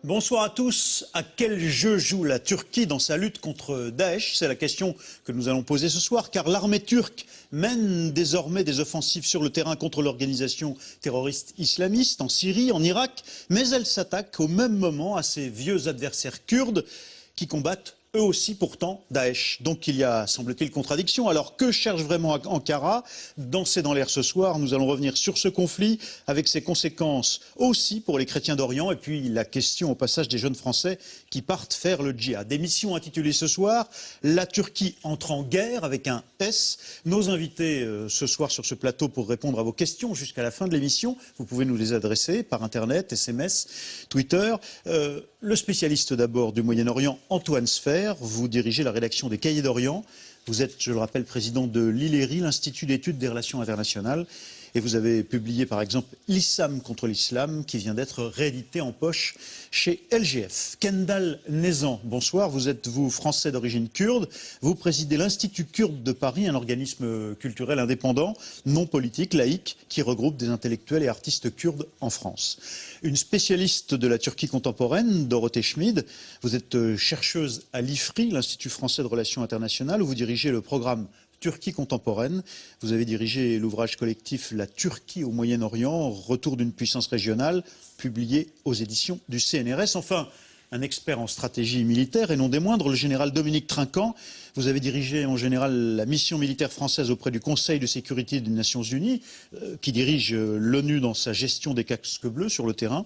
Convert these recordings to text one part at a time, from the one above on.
Bonsoir à tous. À quel jeu joue la Turquie dans sa lutte contre Daesh? C'est la question que nous allons poser ce soir, car l'armée turque mène désormais des offensives sur le terrain contre l'organisation terroriste islamiste en Syrie, en Irak, mais elle s'attaque au même moment à ses vieux adversaires kurdes qui combattent eux aussi pourtant Daesh. Donc il y a, semble-t-il, contradiction. Alors que cherche vraiment Ankara? Danser dans l'air ce soir, nous allons revenir sur ce conflit avec ses conséquences aussi pour les chrétiens d'Orient et puis la question au passage des jeunes Français qui partent faire le djihad. Émission intitulée ce soir, la Turquie entre en guerre avec un S. Nos invités ce soir sur ce plateau pour répondre à vos questions jusqu'à la fin de l'émission. Vous pouvez nous les adresser par Internet, SMS, Twitter. Le spécialiste d'abord du Moyen-Orient, Antoine Sfer. Vous dirigez la rédaction des Cahiers d'Orient. Vous êtes, je le rappelle, président de l'ILERI, l'Institut d'études des relations internationales. Et vous avez publié, par exemple, L'Issam contre l'Islam, qui vient d'être réédité en poche chez LGF. Kendall Nezan, bonsoir. Vous êtes, vous, français d'origine kurde. Vous présidez l'Institut kurde de Paris, un organisme culturel indépendant, non politique, laïque, qui regroupe des intellectuels et artistes kurdes en France. Une spécialiste de la Turquie contemporaine, Dorothée Schmid. Vous êtes chercheuse à l'IFRI, l'Institut français de relations internationales, où vous dirigez le programme Turquie contemporaine. Vous avez dirigé l'ouvrage collectif La Turquie au Moyen-Orient, retour d'une puissance régionale, publié aux éditions du CNRS. Enfin, un expert en stratégie militaire et non des moindres, le général Dominique Trinquant. Vous avez dirigé en général la mission militaire française auprès du Conseil de sécurité des Nations Unies, qui dirige l'ONU dans sa gestion des casques bleus sur le terrain.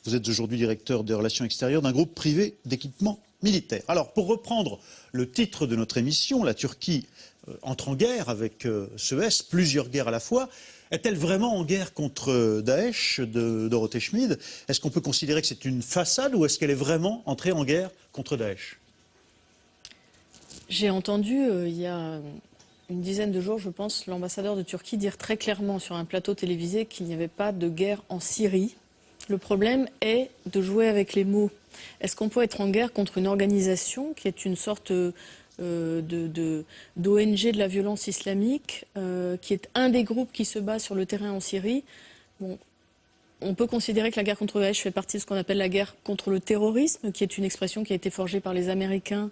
Vous êtes aujourd'hui directeur des relations extérieures d'un groupe privé d'équipement militaire. Alors, pour reprendre le titre de notre émission, la Turquie entre en guerre avec ce S, plusieurs guerres à la fois. Est-elle vraiment en guerre contre Daesh, de Dorothée Schmid? Est-ce qu'on peut considérer que c'est une façade ou est-ce qu'elle est vraiment entrée en guerre contre Daesh? J'ai entendu il y a une dizaine de jours, je pense, l'ambassadeur de Turquie dire très clairement sur un plateau télévisé qu'il n'y avait pas de guerre en Syrie. Le problème est de jouer avec les mots. Est-ce qu'on peut être en guerre contre une organisation qui est une sorte d'ONG de la violence islamique, qui est un des groupes qui se bat sur le terrain en Syrie? Bon, on peut considérer que la guerre contre Daesh fait partie de ce qu'on appelle la guerre contre le terrorisme, qui est une expression qui a été forgée par les Américains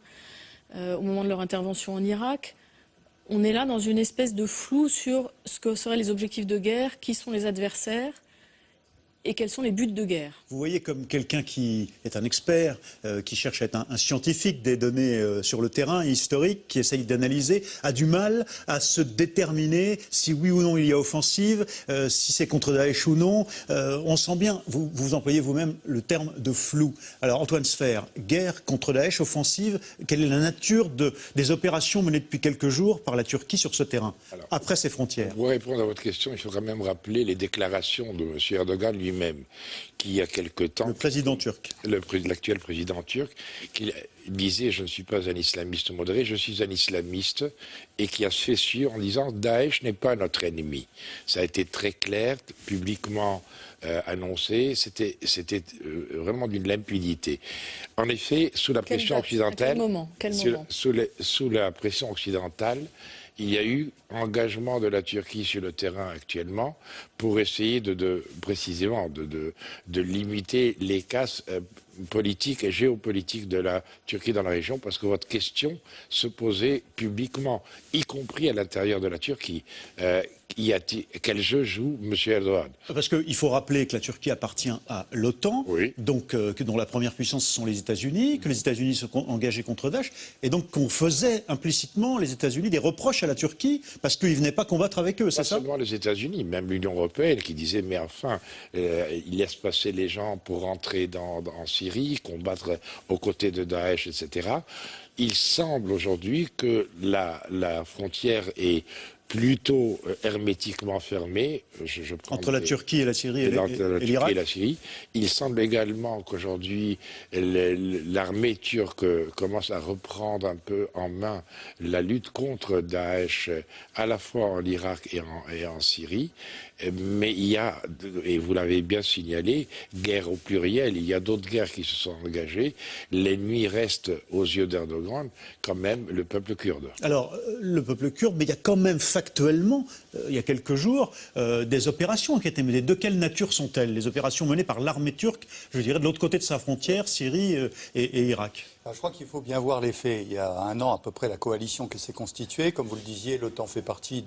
au moment de leur intervention en Irak. On est là dans une espèce de flou sur ce que seraient les objectifs de guerre, qui sont les adversaires, et quels sont les buts de guerre. Vous voyez comme quelqu'un qui est un expert, qui cherche à être un scientifique des données sur le terrain, historique, qui essaye d'analyser, a du mal à se déterminer si oui ou non il y a offensive, si c'est contre Daesh ou non. On sent bien, vous employez vous-même le terme de flou. Alors Antoine Sfer, guerre contre Daesh, offensive, quelle est la nature des opérations menées depuis quelques jours par la Turquie sur ce terrain, après ses frontières? Pour répondre à votre question, il faudra même rappeler les déclarations de M. Erdogan lui-même, qui il y a quelque temps... Le président turc. L'actuel président turc, qui disait « Je ne suis pas un islamiste modéré, je suis un islamiste », et qui a fait sûr en disant « Daesh n'est pas notre ennemi ». Ça a été très clair, publiquement annoncé, c'était vraiment d'une limpidité. En effet, sous la pression occidentale... Quel moment Sous la pression occidentale, il y a eu engagement de la Turquie sur le terrain actuellement pour essayer précisément de limiter les casses politiques et géopolitiques de la Turquie dans la région, parce que votre question se posait publiquement, y compris à l'intérieur de la Turquie. Quel jeu joue M. Erdogan? Parce qu'il faut rappeler que la Turquie appartient à l'OTAN, oui. Donc dont la première puissance sont les États-Unis, que les États-Unis sont engagés contre Daesh, et donc qu'on faisait implicitement, les États-Unis, des reproches à la Turquie parce qu'ils ne venaient pas combattre avec eux, c'est ça? Pas seulement les États-Unis, même l'Union européenne qui disait mais enfin, ils laissent passer les gens pour rentrer en Syrie, combattre aux côtés de Daesh, etc. Il semble aujourd'hui que la frontière est plutôt hermétiquement fermée. Entre la Turquie et la Syrie et l'Irak. Il semble également qu'aujourd'hui, l'armée turque commence à reprendre un peu en main la lutte contre Daesh, à la fois en Irak et en Syrie. Mais il y a, et vous l'avez bien signalé, guerre au pluriel, il y a d'autres guerres qui se sont engagées. L'ennemi reste, aux yeux d'Erdogan, quand même le peuple kurde. Alors, le peuple kurde, mais il y a quand même factuellement, il y a quelques jours, des opérations qui étaient menées. De quelle nature sont-elles? Les opérations menées par l'armée turque, je dirais, de l'autre côté de sa frontière, Syrie et Irak. Alors, je crois qu'il faut bien voir les faits. Il y a un an à peu près, la coalition qui s'est constituée, comme vous le disiez, l'OTAN fait partie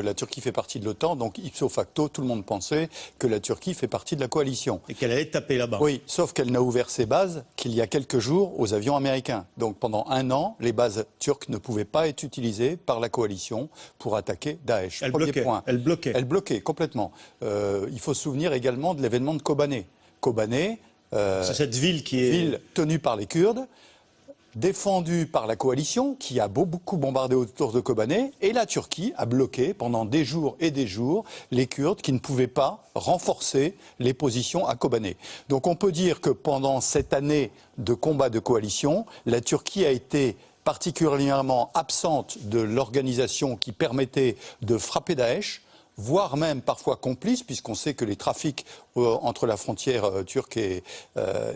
la Turquie fait partie de l'OTAN, donc ipso facto, tout le monde pensait que la Turquie fait partie de la coalition. Et qu'elle allait taper là-bas. Oui, sauf qu'elle n'a ouvert ses bases qu'il y a quelques jours aux avions américains. Donc pendant un an, les bases turques ne pouvaient pas être utilisées par la coalition pour attaquer Daesh. Elle Premier bloquait. point. Elle bloquait. Elle bloquait complètement. Il faut se souvenir également de l'événement de Kobané. Kobané, c'est cette ville qui est... ville tenue par les Kurdes, défendue par la coalition, qui a beaucoup bombardé autour de Kobané, et la Turquie a bloqué pendant des jours et des jours les Kurdes qui ne pouvaient pas renforcer les positions à Kobané. Donc on peut dire que pendant cette année de combat de coalition, la Turquie a été particulièrement absente de l'organisation qui permettait de frapper Daesh, voire même parfois complice, puisqu'on sait que les trafics entre la frontière turque et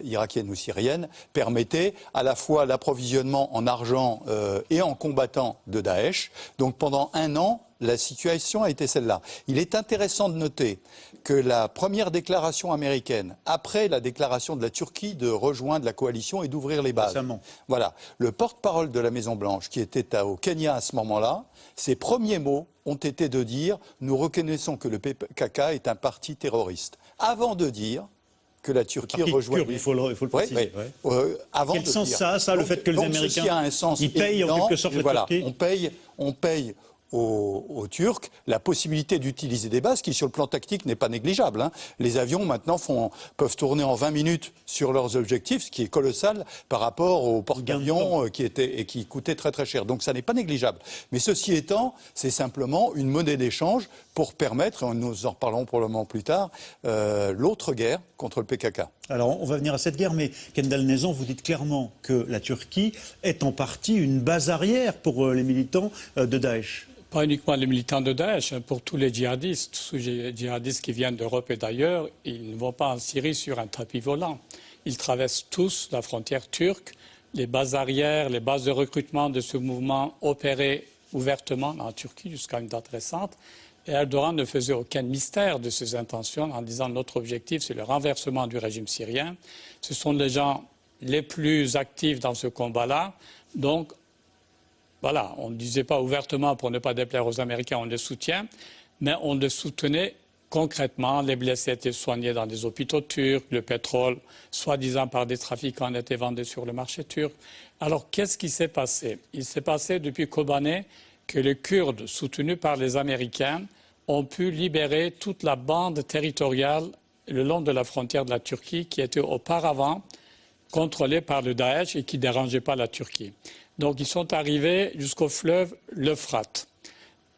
irakienne ou syrienne permettaient à la fois l'approvisionnement en argent et en combattants de Daesh. Donc pendant un an, la situation a été celle-là. Il est intéressant de noter que la première déclaration américaine, après la déclaration de la Turquie de rejoindre la coalition et d'ouvrir les bases, voilà, le porte-parole de la Maison-Blanche, qui était au Kenya à ce moment-là, ses premiers mots ont été de dire « Nous reconnaissons que le PKK est un parti terroriste », avant de dire que la Turquie rejoignait... Il faut le préciser. Avant Quel de sens dire. ça a le fait que les Américains a un sens ils payent évident, en quelque sorte la Turquie? On paye aux Turcs la possibilité d'utiliser des bases qui, sur le plan tactique, n'est pas négligeable. Hein. Les avions, maintenant, peuvent tourner en 20 minutes sur leurs objectifs, ce qui est colossal par rapport aux porte-avions qui coûtaient très très cher. Donc ça n'est pas négligeable. Mais ceci étant, c'est simplement une monnaie d'échange pour permettre, et nous en reparlerons probablement plus tard, l'autre guerre contre le PKK. Alors, on va venir à cette guerre, mais Kendall Nezan, vous dites clairement que la Turquie est en partie une base arrière pour les militants de Daesh. Pas uniquement les militants de Daesh, tous les djihadistes, tous les djihadistes qui viennent d'Europe et d'ailleurs, ils ne vont pas en Syrie sur un tapis volant. Ils traversent tous la frontière turque. Les bases arrières, les bases de recrutement de ce mouvement opéraient ouvertement en Turquie jusqu'à une date récente. Et Erdogan ne faisait aucun mystère de ses intentions en disant notre objectif, c'est le renversement du régime syrien. Ce sont les gens les plus actifs dans ce combat-là. Donc, voilà, on ne disait pas ouvertement pour ne pas déplaire aux Américains, on les soutient, mais on les soutenait concrètement. Les blessés étaient soignés dans des hôpitaux turcs, le pétrole, soi-disant par des trafiquants, était vendu sur le marché turc. Alors, qu'est-ce qui s'est passé? Il s'est passé depuis Kobané que les Kurdes, soutenus par les Américains, ont pu libérer toute la bande territoriale le long de la frontière de la Turquie qui était auparavant contrôlée par le Daesh et qui ne dérangeait pas la Turquie. Donc ils sont arrivés jusqu'au fleuve l'Euphrate.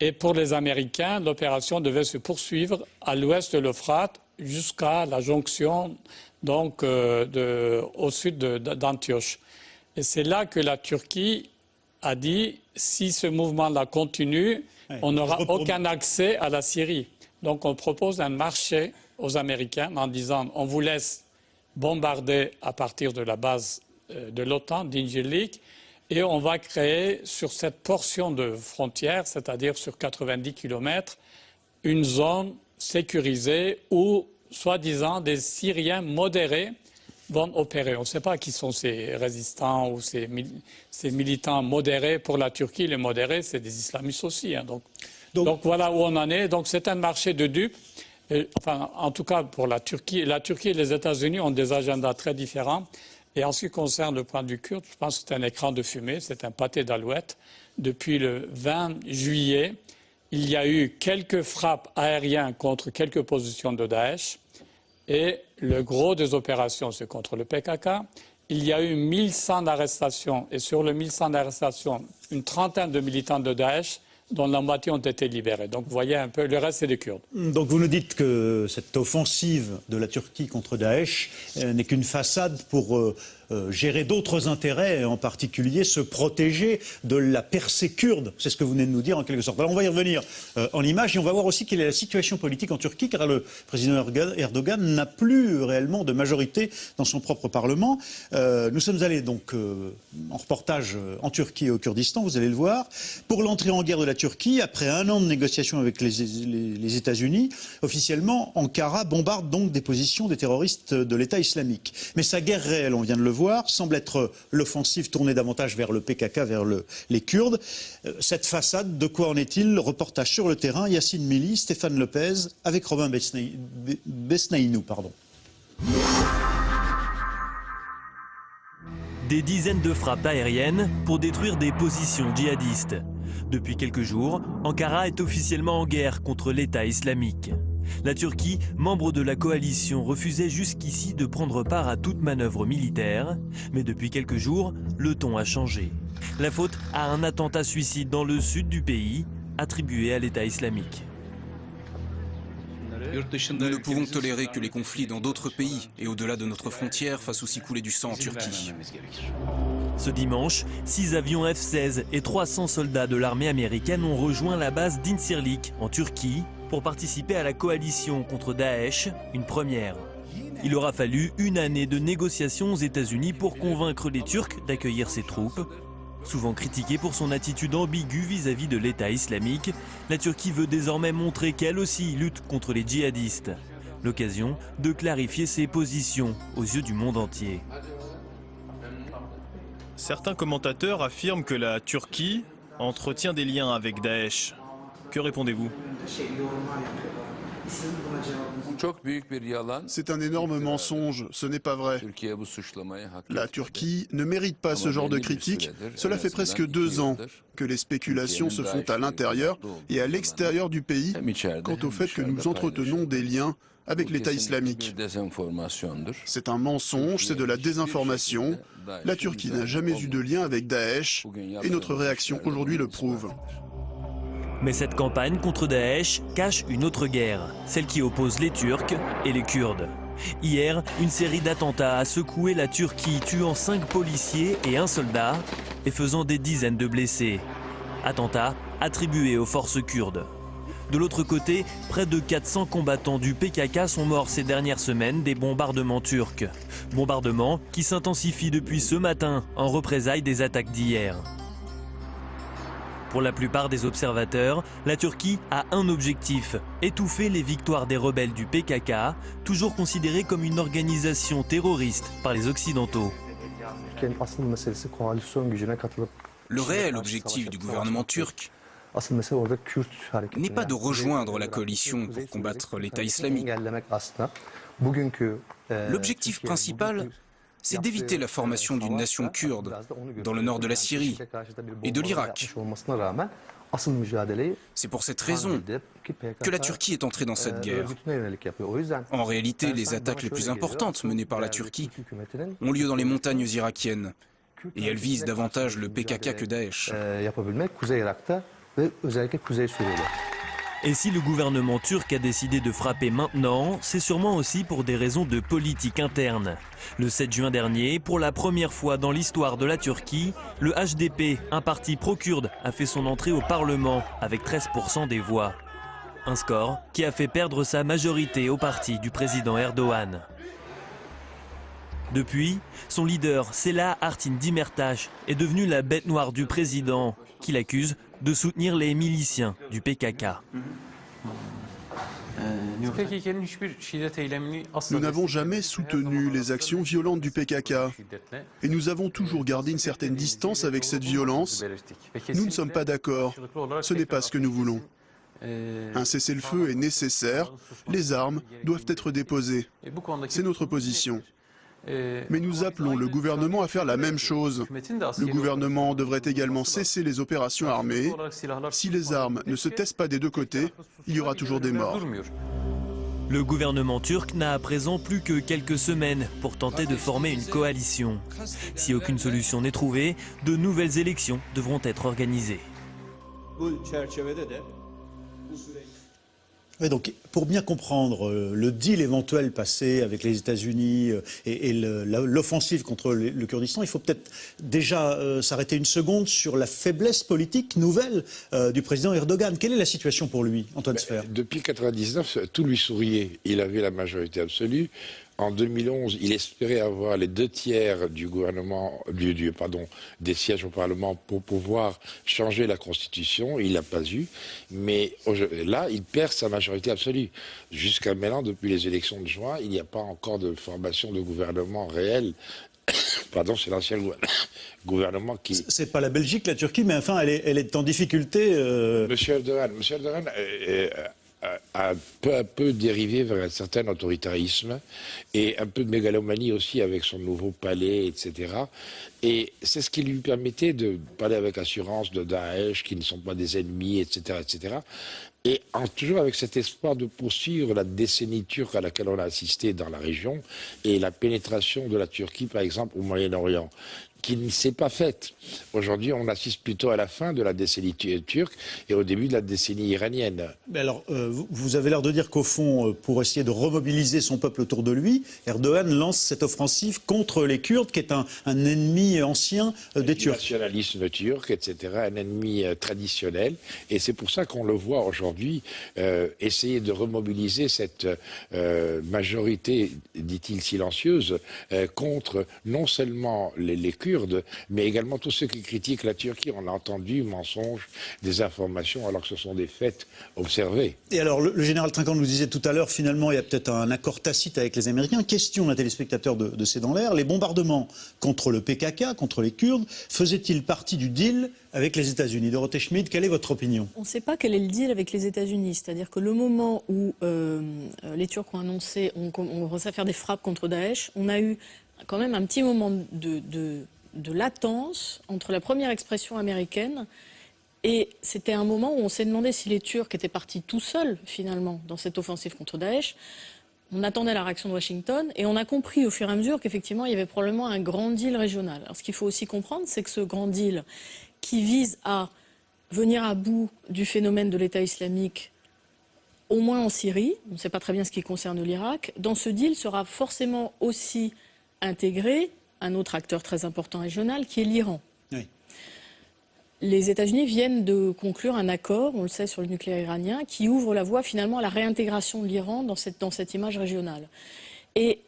Et pour les Américains, l'opération devait se poursuivre à l'ouest de l'Euphrate jusqu'à la jonction donc, au sud d'Antioche. Et c'est là que la Turquie a dit si ce mouvement-là continue, on n'aura aucun accès à la Syrie. Donc on propose un marché aux Américains en disant on vous laisse bombarder à partir de la base de l'OTAN d'Injilik et on va créer sur cette portion de frontière, c'est-à-dire sur 90 km, une zone sécurisée où, soi-disant, des Syriens modérés vont opérer. On ne sait pas qui sont ces résistants ou ces militants modérés. Pour la Turquie, les modérés, c'est des islamistes aussi. Hein. Donc voilà où on en est. Donc c'est un marché de dupes. Enfin, en tout cas, pour la Turquie et les États-Unis ont des agendas très différents. Et en ce qui concerne le point de vue kurde, je pense que c'est un écran de fumée, c'est un pâté d'alouettes. Depuis le 20 juillet, il y a eu quelques frappes aériennes contre quelques positions de Daesh. Et le gros des opérations, c'est contre le PKK. Il y a eu 1100 arrestations. Et sur les 1100 arrestations, une trentaine de militants de Daesh, dont la moitié ont été libérés. Donc vous voyez un peu, le reste c'est des Kurdes. Donc vous nous dites que cette offensive de la Turquie contre Daesh n'est qu'une façade pour gérer d'autres intérêts, et en particulier se protéger de la percée kurde. C'est ce que vous venez de nous dire en quelque sorte. Alors on va y revenir en image et on va voir aussi quelle est la situation politique en Turquie, car le président Erdogan n'a plus réellement de majorité dans son propre Parlement. Nous sommes allés donc en reportage en Turquie et au Kurdistan, vous allez le voir, pour l'entrée en guerre de la Turquie, après un an de négociations avec les États-Unis. Officiellement, Ankara bombarde donc des positions des terroristes de l'État islamique. Mais sa guerre réelle, on vient de le voir, semble être l'offensive tournée davantage vers le PKK, vers les Kurdes. Cette façade, de quoi en est-il? Reportage sur le terrain, Yacine Mili, Stéphane Lopez, avec Robin Besnaïnou. Des dizaines de frappes aériennes pour détruire des positions djihadistes. Depuis quelques jours, Ankara est officiellement en guerre contre l'État islamique. La Turquie, membre de la coalition, refusait jusqu'ici de prendre part à toute manœuvre militaire. Mais depuis quelques jours, le ton a changé. La faute à un attentat suicide dans le sud du pays, attribué à l'État islamique. Nous ne pouvons tolérer que les conflits dans d'autres pays et au-delà de notre frontière fassent aussi couler du sang en Turquie. Ce dimanche, 6 avions F-16 et 300 soldats de l'armée américaine ont rejoint la base d'Incirlik en Turquie pour participer à la coalition contre Daesh, une première. Il aura fallu une année de négociations aux États-Unis pour convaincre les Turcs d'accueillir ces troupes. Souvent critiquée pour son attitude ambiguë vis-à-vis de l'État islamique, la Turquie veut désormais montrer qu'elle aussi lutte contre les djihadistes. L'occasion de clarifier ses positions aux yeux du monde entier. Certains commentateurs affirment que la Turquie entretient des liens avec Daesh. Que répondez-vous? C'est un énorme mensonge, ce n'est pas vrai. La Turquie ne mérite pas ce genre de critique. Cela fait presque 2 ans que les spéculations se font à l'intérieur et à l'extérieur du pays quant au fait que nous entretenons des liens avec l'État islamique. C'est un mensonge, c'est de la désinformation. La Turquie n'a jamais eu de lien avec Daesh et notre réaction aujourd'hui le prouve. Mais cette campagne contre Daesh cache une autre guerre, celle qui oppose les Turcs et les Kurdes. Hier, une série d'attentats a secoué la Turquie, tuant 5 policiers et 1 soldat et faisant des dizaines de blessés. Attentats attribués aux forces kurdes. De l'autre côté, près de 400 combattants du PKK sont morts ces dernières semaines des bombardements turcs. Bombardements qui s'intensifient depuis ce matin en représailles des attaques d'hier. Pour la plupart des observateurs, la Turquie a un objectif, étouffer les victoires des rebelles du PKK, toujours considérés comme une organisation terroriste par les Occidentaux. Le réel objectif du gouvernement turc n'est pas de rejoindre la coalition pour combattre l'État islamique. L'objectif principal, c'est d'éviter la formation d'une nation kurde dans le nord de la Syrie et de l'Irak. C'est pour cette raison que la Turquie est entrée dans cette guerre. En réalité, les attaques les plus importantes menées par la Turquie ont lieu dans les montagnes irakiennes et elles visent davantage le PKK que Daesh. Et si le gouvernement turc a décidé de frapper maintenant, c'est sûrement aussi pour des raisons de politique interne. Le 7 juin dernier, pour la première fois dans l'histoire de la Turquie, le HDP, un parti pro-kurde, a fait son entrée au Parlement avec 13% des voix. Un score qui a fait perdre sa majorité au parti du président Erdogan. Depuis, son leader, Selahattin Demirtas, est devenu la bête noire du président, qui l'accuse de soutenir les miliciens du PKK. Nous n'avons jamais soutenu les actions violentes du PKK et nous avons toujours gardé une certaine distance avec cette violence. Nous ne sommes pas d'accord. Ce n'est pas ce que nous voulons. Un cessez-le-feu est nécessaire. Les armes doivent être déposées. C'est notre position. Mais nous appelons le gouvernement à faire la même chose. Le gouvernement devrait également cesser les opérations armées. Si les armes ne se taisent pas des deux côtés, il y aura toujours des morts. Le gouvernement turc n'a à présent plus que quelques semaines pour tenter de former une coalition. Si aucune solution n'est trouvée, de nouvelles élections devront être organisées. Oui, donc, pour bien comprendre le deal éventuel passé avec les États-Unis et l'offensive contre le Kurdistan, il faut peut-être déjà s'arrêter une seconde sur la faiblesse politique nouvelle du président Erdogan. Quelle est la situation pour lui, Antoine Sfer? Depuis 1999, tout lui souriait. Il avait la majorité absolue. En 2011, il espérait avoir les 2/3 du gouvernement, des sièges au Parlement pour pouvoir changer la Constitution. Il l'a pas eu. Mais là, il perd sa majorité absolue. Jusqu'à maintenant, depuis les élections de juin, il n'y a pas encore de formation de gouvernement réel. Pardon, c'est l'ancien gouvernement qui... C'est pas la Belgique, la Turquie, mais enfin, elle est en difficulté. Monsieur Erdogan a peu à peu dérivé vers un certain autoritarisme et un peu de mégalomanie aussi avec son nouveau palais, etc. Et c'est ce qui lui permettait de parler avec assurance de Daesh, qui ne sont pas des ennemis, etc., etc. Et toujours avec cet espoir de poursuivre la décennie turque à laquelle on a assisté dans la région et la pénétration de la Turquie, par exemple, au Moyen-Orient, qui ne s'est pas faite. Aujourd'hui, on assiste plutôt à la fin de la décennie turque et au début de la décennie iranienne. Mais alors, vous avez l'air de dire qu'au fond, pour essayer de remobiliser son peuple autour de lui, Erdogan lance cette offensive contre les Kurdes, qui est un ennemi ancien des Turcs. Le nationalisme turc, etc., un ennemi traditionnel. Et c'est pour ça qu'on le voit aujourd'hui essayer de remobiliser cette majorité, dit-il, silencieuse, contre non seulement les Kurdes, mais également tous ceux qui critiquent la Turquie. On a entendu mensonges, des informations, alors que ce sont des faits observés. Et alors, le général Trinquant nous disait tout à l'heure, finalement, il y a peut-être un accord tacite avec les Américains. Question d'un téléspectateur de C'est dans l'air. Les bombardements contre le PKK, contre les Kurdes, faisaient-ils partie du deal avec les États-Unis? Dorothée Schmidt, quelle est votre opinion? On ne sait pas quel est le deal avec les États-Unis. C'est-à-dire que le moment où les Turcs ont annoncé, on commence à faire des frappes contre Daesh, on a eu quand même un petit moment de latence entre la première expression américaine et c'était un moment où on s'est demandé si les Turcs étaient partis tout seuls, finalement, dans cette offensive contre Daesh. On attendait la réaction de Washington et on a compris au fur et à mesure qu'effectivement, il y avait probablement un grand deal régional. Alors, ce qu'il faut aussi comprendre, c'est que ce grand deal qui vise à venir à bout du phénomène de l'État islamique, au moins en Syrie, on ne sait pas très bien ce qui concerne l'Irak, dans ce deal sera forcément aussi intégré un autre acteur très important régional qui est l'Iran. Oui. Les États-Unis viennent de conclure un accord, on le sait, sur le nucléaire iranien, qui ouvre la voie finalement à la réintégration de l'Iran dans cette image régionale. Et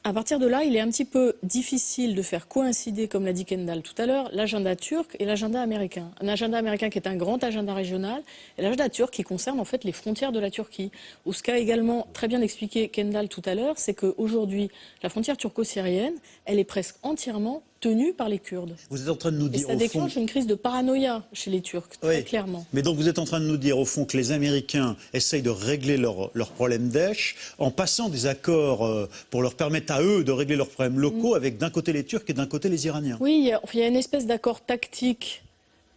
à partir de là, il est un petit peu difficile de faire coïncider, comme l'a dit Kendall tout à l'heure, l'agenda turc et l'agenda américain. Un agenda américain qui est un grand agenda régional et l'agenda turc qui concerne en fait les frontières de la Turquie. Ou ce qu'a également très bien expliqué Kendall tout à l'heure, c'est qu'aujourd'hui, la frontière turco-syrienne, elle est presque entièrement tenue par les Kurdes. Vous êtes en train de nous dire, et ça déclenche une crise de paranoïa chez les Turcs, très clairement. Mais donc vous êtes en train de nous dire, au fond, que les Américains essayent de régler leur problème Daesh en passant des accords pour leur permettre à eux de régler leurs problèmes locaux avec d'un côté les Turcs et d'un côté les Iraniens. Oui, il y a une espèce d'accord tactique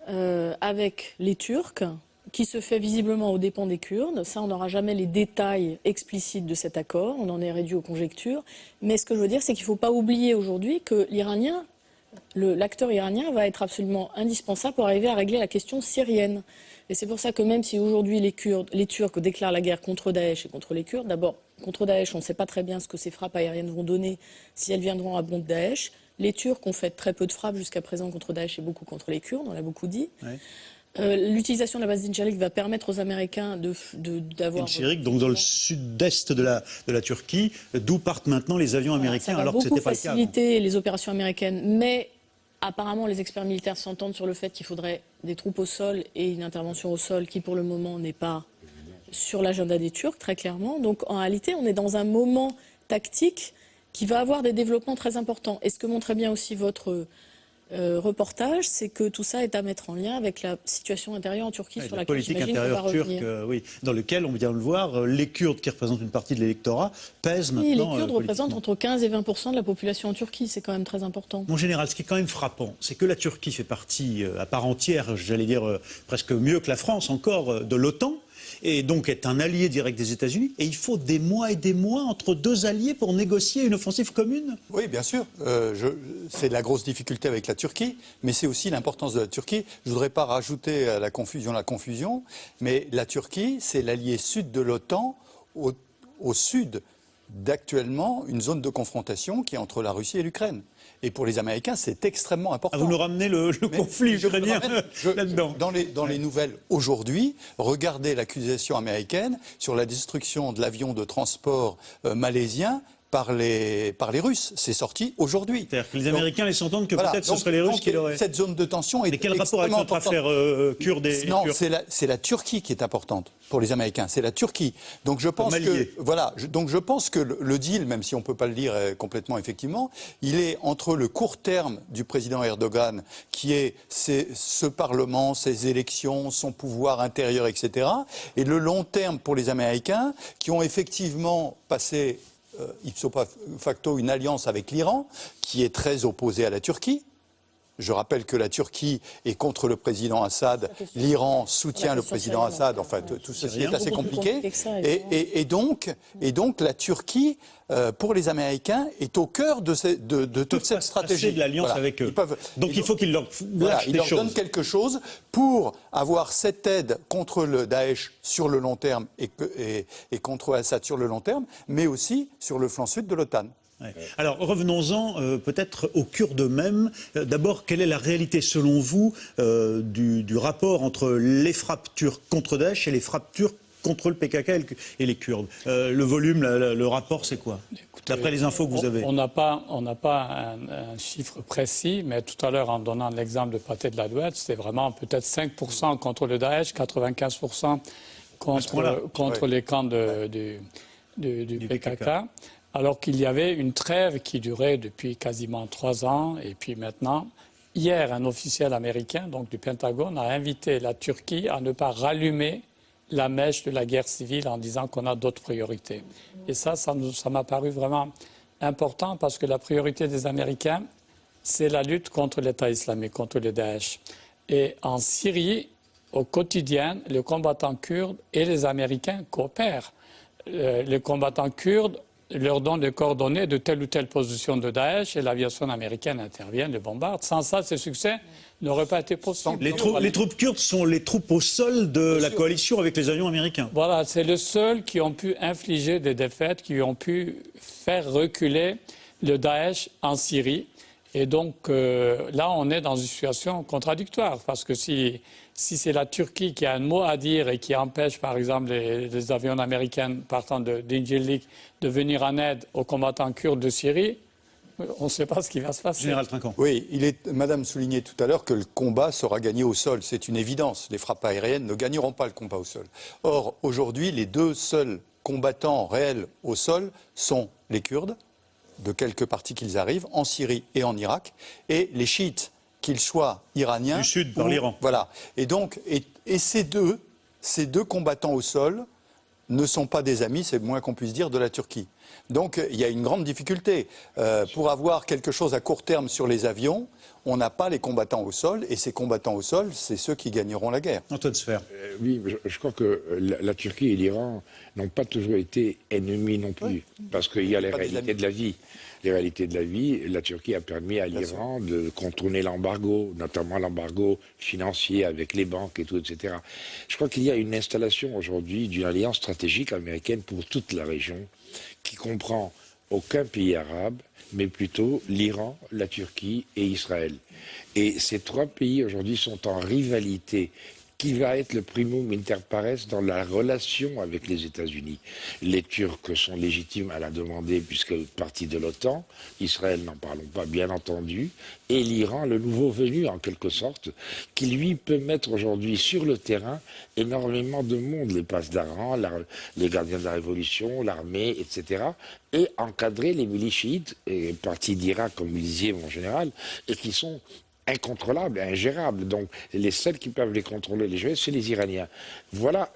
avec les Turcs qui se fait visiblement aux dépens des Kurdes. Ça, on n'aura jamais les détails explicites de cet accord. On en est réduit aux conjectures. Mais ce que je veux dire, c'est qu'il ne faut pas oublier aujourd'hui que l'Iranien, l'acteur iranien va être absolument indispensable pour arriver à régler la question syrienne. Et c'est pour ça que même si aujourd'hui les Turcs déclarent la guerre contre Daesh et contre les Kurdes, d'abord, contre Daesh, on ne sait pas très bien ce que ces frappes aériennes vont donner, si elles viendront à bon de Daesh. Les Turcs ont fait très peu de frappes jusqu'à présent contre Daesh et beaucoup contre les Kurdes, on l'a beaucoup dit. Ouais. L'utilisation de la base d'Inchirik va permettre aux Américains d'avoir... Inchirik, donc dans le sud-est de la Turquie, d'où partent maintenant les avions américains, alors que ce n'était pas le cas. Ça va beaucoup faciliter les opérations américaines, mais apparemment les experts militaires s'entendent sur le fait qu'il faudrait des troupes au sol et une intervention au sol qui pour le moment n'est pas sur l'agenda des Turcs, très clairement. Donc en réalité, on est dans un moment tactique qui va avoir des développements très importants. Et ce que montrait bien aussi votre... reportage, c'est que tout ça est à mettre en lien avec la situation intérieure en Turquie sur laquelle politique intérieure turque, dans lequel, on vient de le voir, les Kurdes qui représentent une partie de l'électorat pèsent maintenant. Les Kurdes représentent entre 15 et 20% de la population en Turquie, c'est quand même très important. Mon général, ce qui est quand même frappant, c'est que la Turquie fait partie à part entière, j'allais dire presque mieux que la France encore, de l'OTAN. et donc est un allié direct des États-Unis. Et il faut des mois et des mois entre deux alliés pour négocier une offensive commune. Oui, bien sûr. C'est la grosse difficulté avec la Turquie, mais c'est aussi l'importance de la Turquie. Je ne voudrais pas rajouter à la confusion, mais la Turquie, c'est l'allié sud de l'OTAN au sud d'actuellement une zone de confrontation qui est entre la Russie et l'Ukraine. Et pour les Américains, c'est extrêmement important. Vous nous ramenez le conflit ukrainien là-dedans. Dans les nouvelles aujourd'hui, regardez l'accusation américaine sur la destruction de l'avion de transport malaisien par les Russes. C'est sorti aujourd'hui. C'est-à-dire que les Américains laissent entendre que voilà, peut-être ce seraient les Russes qui l'auraient. Cette zone de tension est extrêmement importante. Mais quel rapport avec notre affaire kurde et non, turque ? c'est la Turquie qui est importante pour les Américains. C'est la Turquie. Donc je pense je pense que le deal, même si on ne peut pas le dire complètement effectivement, il est entre le court terme du président Erdogan, qui est ce Parlement, ses élections, son pouvoir intérieur, etc., et le long terme pour les Américains, qui ont effectivement passé ipso facto une alliance avec l'Iran, qui est très opposée à la Turquie. Je rappelle que la Turquie est contre le président Assad, l'Iran soutient le président Assad, enfin tout ceci est assez compliqué. Et donc la Turquie, pour les Américains, est au cœur de toute cette stratégie. De l'alliance avec eux. Donc il faut qu'ils leur lâchent des choses. Ils leur donnent quelque chose pour avoir cette aide contre le Daesh sur le long terme et contre Assad sur le long terme, mais aussi sur le flanc sud de l'OTAN. Ouais. Alors revenons-en peut-être aux Kurdes eux-mêmes. D'abord, quelle est la réalité selon vous du rapport entre les frappes turques contre Daesh et les frappes turques contre le PKK et les Kurdes? Le volume, le rapport, c'est quoi? D'après les infos que vous avez. On n'a pas un chiffre précis, mais tout à l'heure, en donnant l'exemple de Pâté de l'Alouette, c'était vraiment peut-être 5% contre le Daesh, 95% contre les camps du PKK. Alors qu'il y avait une trêve qui durait depuis quasiment 3 ans. Et puis maintenant, hier, un officiel américain, donc du Pentagone, a invité la Turquie à ne pas rallumer la mèche de la guerre civile en disant qu'on a d'autres priorités. Et ça m'a paru vraiment important parce que la priorité des Américains, c'est la lutte contre l'État islamique, contre le Daesh. Et en Syrie, au quotidien, les combattants kurdes et les Américains coopèrent. Les combattants kurdes leur donnent les coordonnées de telle ou telle position de Daesh et l'aviation américaine intervient, les bombarde. Sans ça, ce succès n'aurait pas été possible. Les troupes kurdes sont les troupes au sol de la coalition avec les avions américains. Voilà, c'est les seuls qui ont pu infliger des défaites, qui ont pu faire reculer le Daesh en Syrie. Et donc là, on est dans une situation contradictoire parce que si c'est la Turquie qui a un mot à dire et qui empêche, par exemple, les avions américains partant d'Injilik de venir en aide aux combattants kurdes de Syrie, on ne sait pas ce qui va se passer. Général Trinquant. Oui, Madame soulignait tout à l'heure que le combat sera gagné au sol. C'est une évidence. Les frappes aériennes ne gagneront pas le combat au sol. Or, aujourd'hui, les deux seuls combattants réels au sol sont les Kurdes, de quelque partie qu'ils arrivent, en Syrie et en Irak, et les chiites, qu'ils soient iraniens du sud par l'Iran. Voilà. Et donc, ces deux combattants au sol ne sont pas des amis, c'est le moins qu'on puisse dire, de la Turquie. Donc, il y a une grande difficulté. Pour avoir quelque chose à court terme sur les avions, on n'a pas les combattants au sol, et ces combattants au sol, c'est ceux qui gagneront la guerre. Antoine Sfer. Oui, je crois que la Turquie et l'Iran n'ont pas toujours été ennemis non plus, oui. Parce qu'il y a les réalités de la vie. Les réalités de la vie, la Turquie a permis à l'Iran de contourner l'embargo, notamment l'embargo financier avec les banques et tout, etc. Je crois qu'il y a une installation aujourd'hui d'une alliance stratégique américaine pour toute la région qui comprend aucun pays arabe, mais plutôt l'Iran, la Turquie et Israël. Et ces 3 pays aujourd'hui sont en rivalité. Qui va être le primum inter pares dans la relation avec les États-Unis? Les Turcs sont légitimes à la demander puisque partie de l'OTAN, Israël n'en parlons pas bien entendu, et l'Iran, le nouveau venu en quelque sorte, qui lui peut mettre aujourd'hui sur le terrain énormément de monde, les places d'Aran, les gardiens de la Révolution, l'armée, etc., et encadrer les milices chiites, et partis d'Irak comme vous disiez mon général, et qui sont incontrôlables, ingérables. Donc les seuls qui peuvent les contrôler, les gérer, c'est les Iraniens. Voilà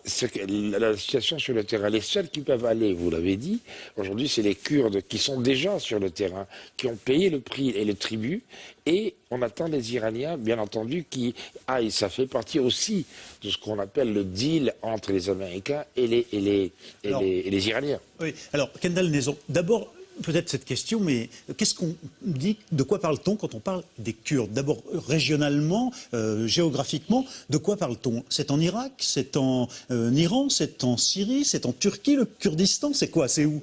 la situation sur le terrain. Les seuls qui peuvent aller, vous l'avez dit, aujourd'hui, c'est les Kurdes qui sont déjà sur le terrain, qui ont payé le prix et le tribut. Et on attend les Iraniens, bien entendu, qui aillent. Ça fait partie aussi de ce qu'on appelle le deal entre les Américains et les Iraniens. Oui, alors Kendall Nezon, d'abord, peut-être cette question, mais qu'est-ce qu'on dit, de quoi parle-t-on quand on parle des Kurdes? D'abord, régionalement, géographiquement, de quoi parle-t-on? C'est en Irak, c'est en Iran, c'est en Syrie, c'est en Turquie, le Kurdistan, c'est quoi? C'est où?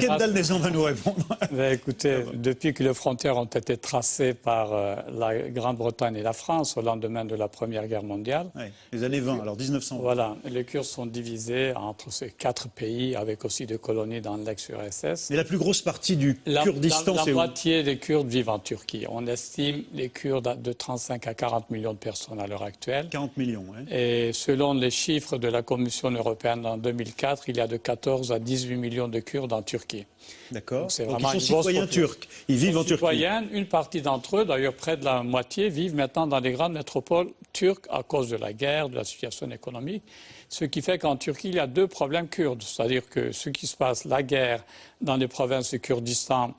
Kendall Nezon va nous répondre. Écoutez, depuis que les frontières ont été tracées par la Grande-Bretagne et la France au lendemain de la Première Guerre mondiale, les années 20, alors 1920. Voilà, les Kurdes sont divisés entre ces 4 pays, avec aussi des colonies dans l'ex-URSS. Mais la plus grosse partie du Kurdistan, c'est où? La moitié des Kurdes vivent en Turquie. On estime les Kurdes de 35 à 40 millions de personnes à l'heure actuelle. 40 millions, oui. Et selon les chiffres de la Commission européenne en 2004, il y a de 14 à 18 millions de Kurdes en Turquie. D'accord. Donc ils sont citoyens turcs. Ils vivent en Turquie. Une partie d'entre eux, d'ailleurs près de la moitié, vivent maintenant dans les grandes métropoles turques à cause de la guerre, de la situation économique. Ce qui fait qu'en Turquie, il y a 2 problèmes kurdes. C'est-à-dire que ce qui se passe, la guerre dans les provinces du Kurdistan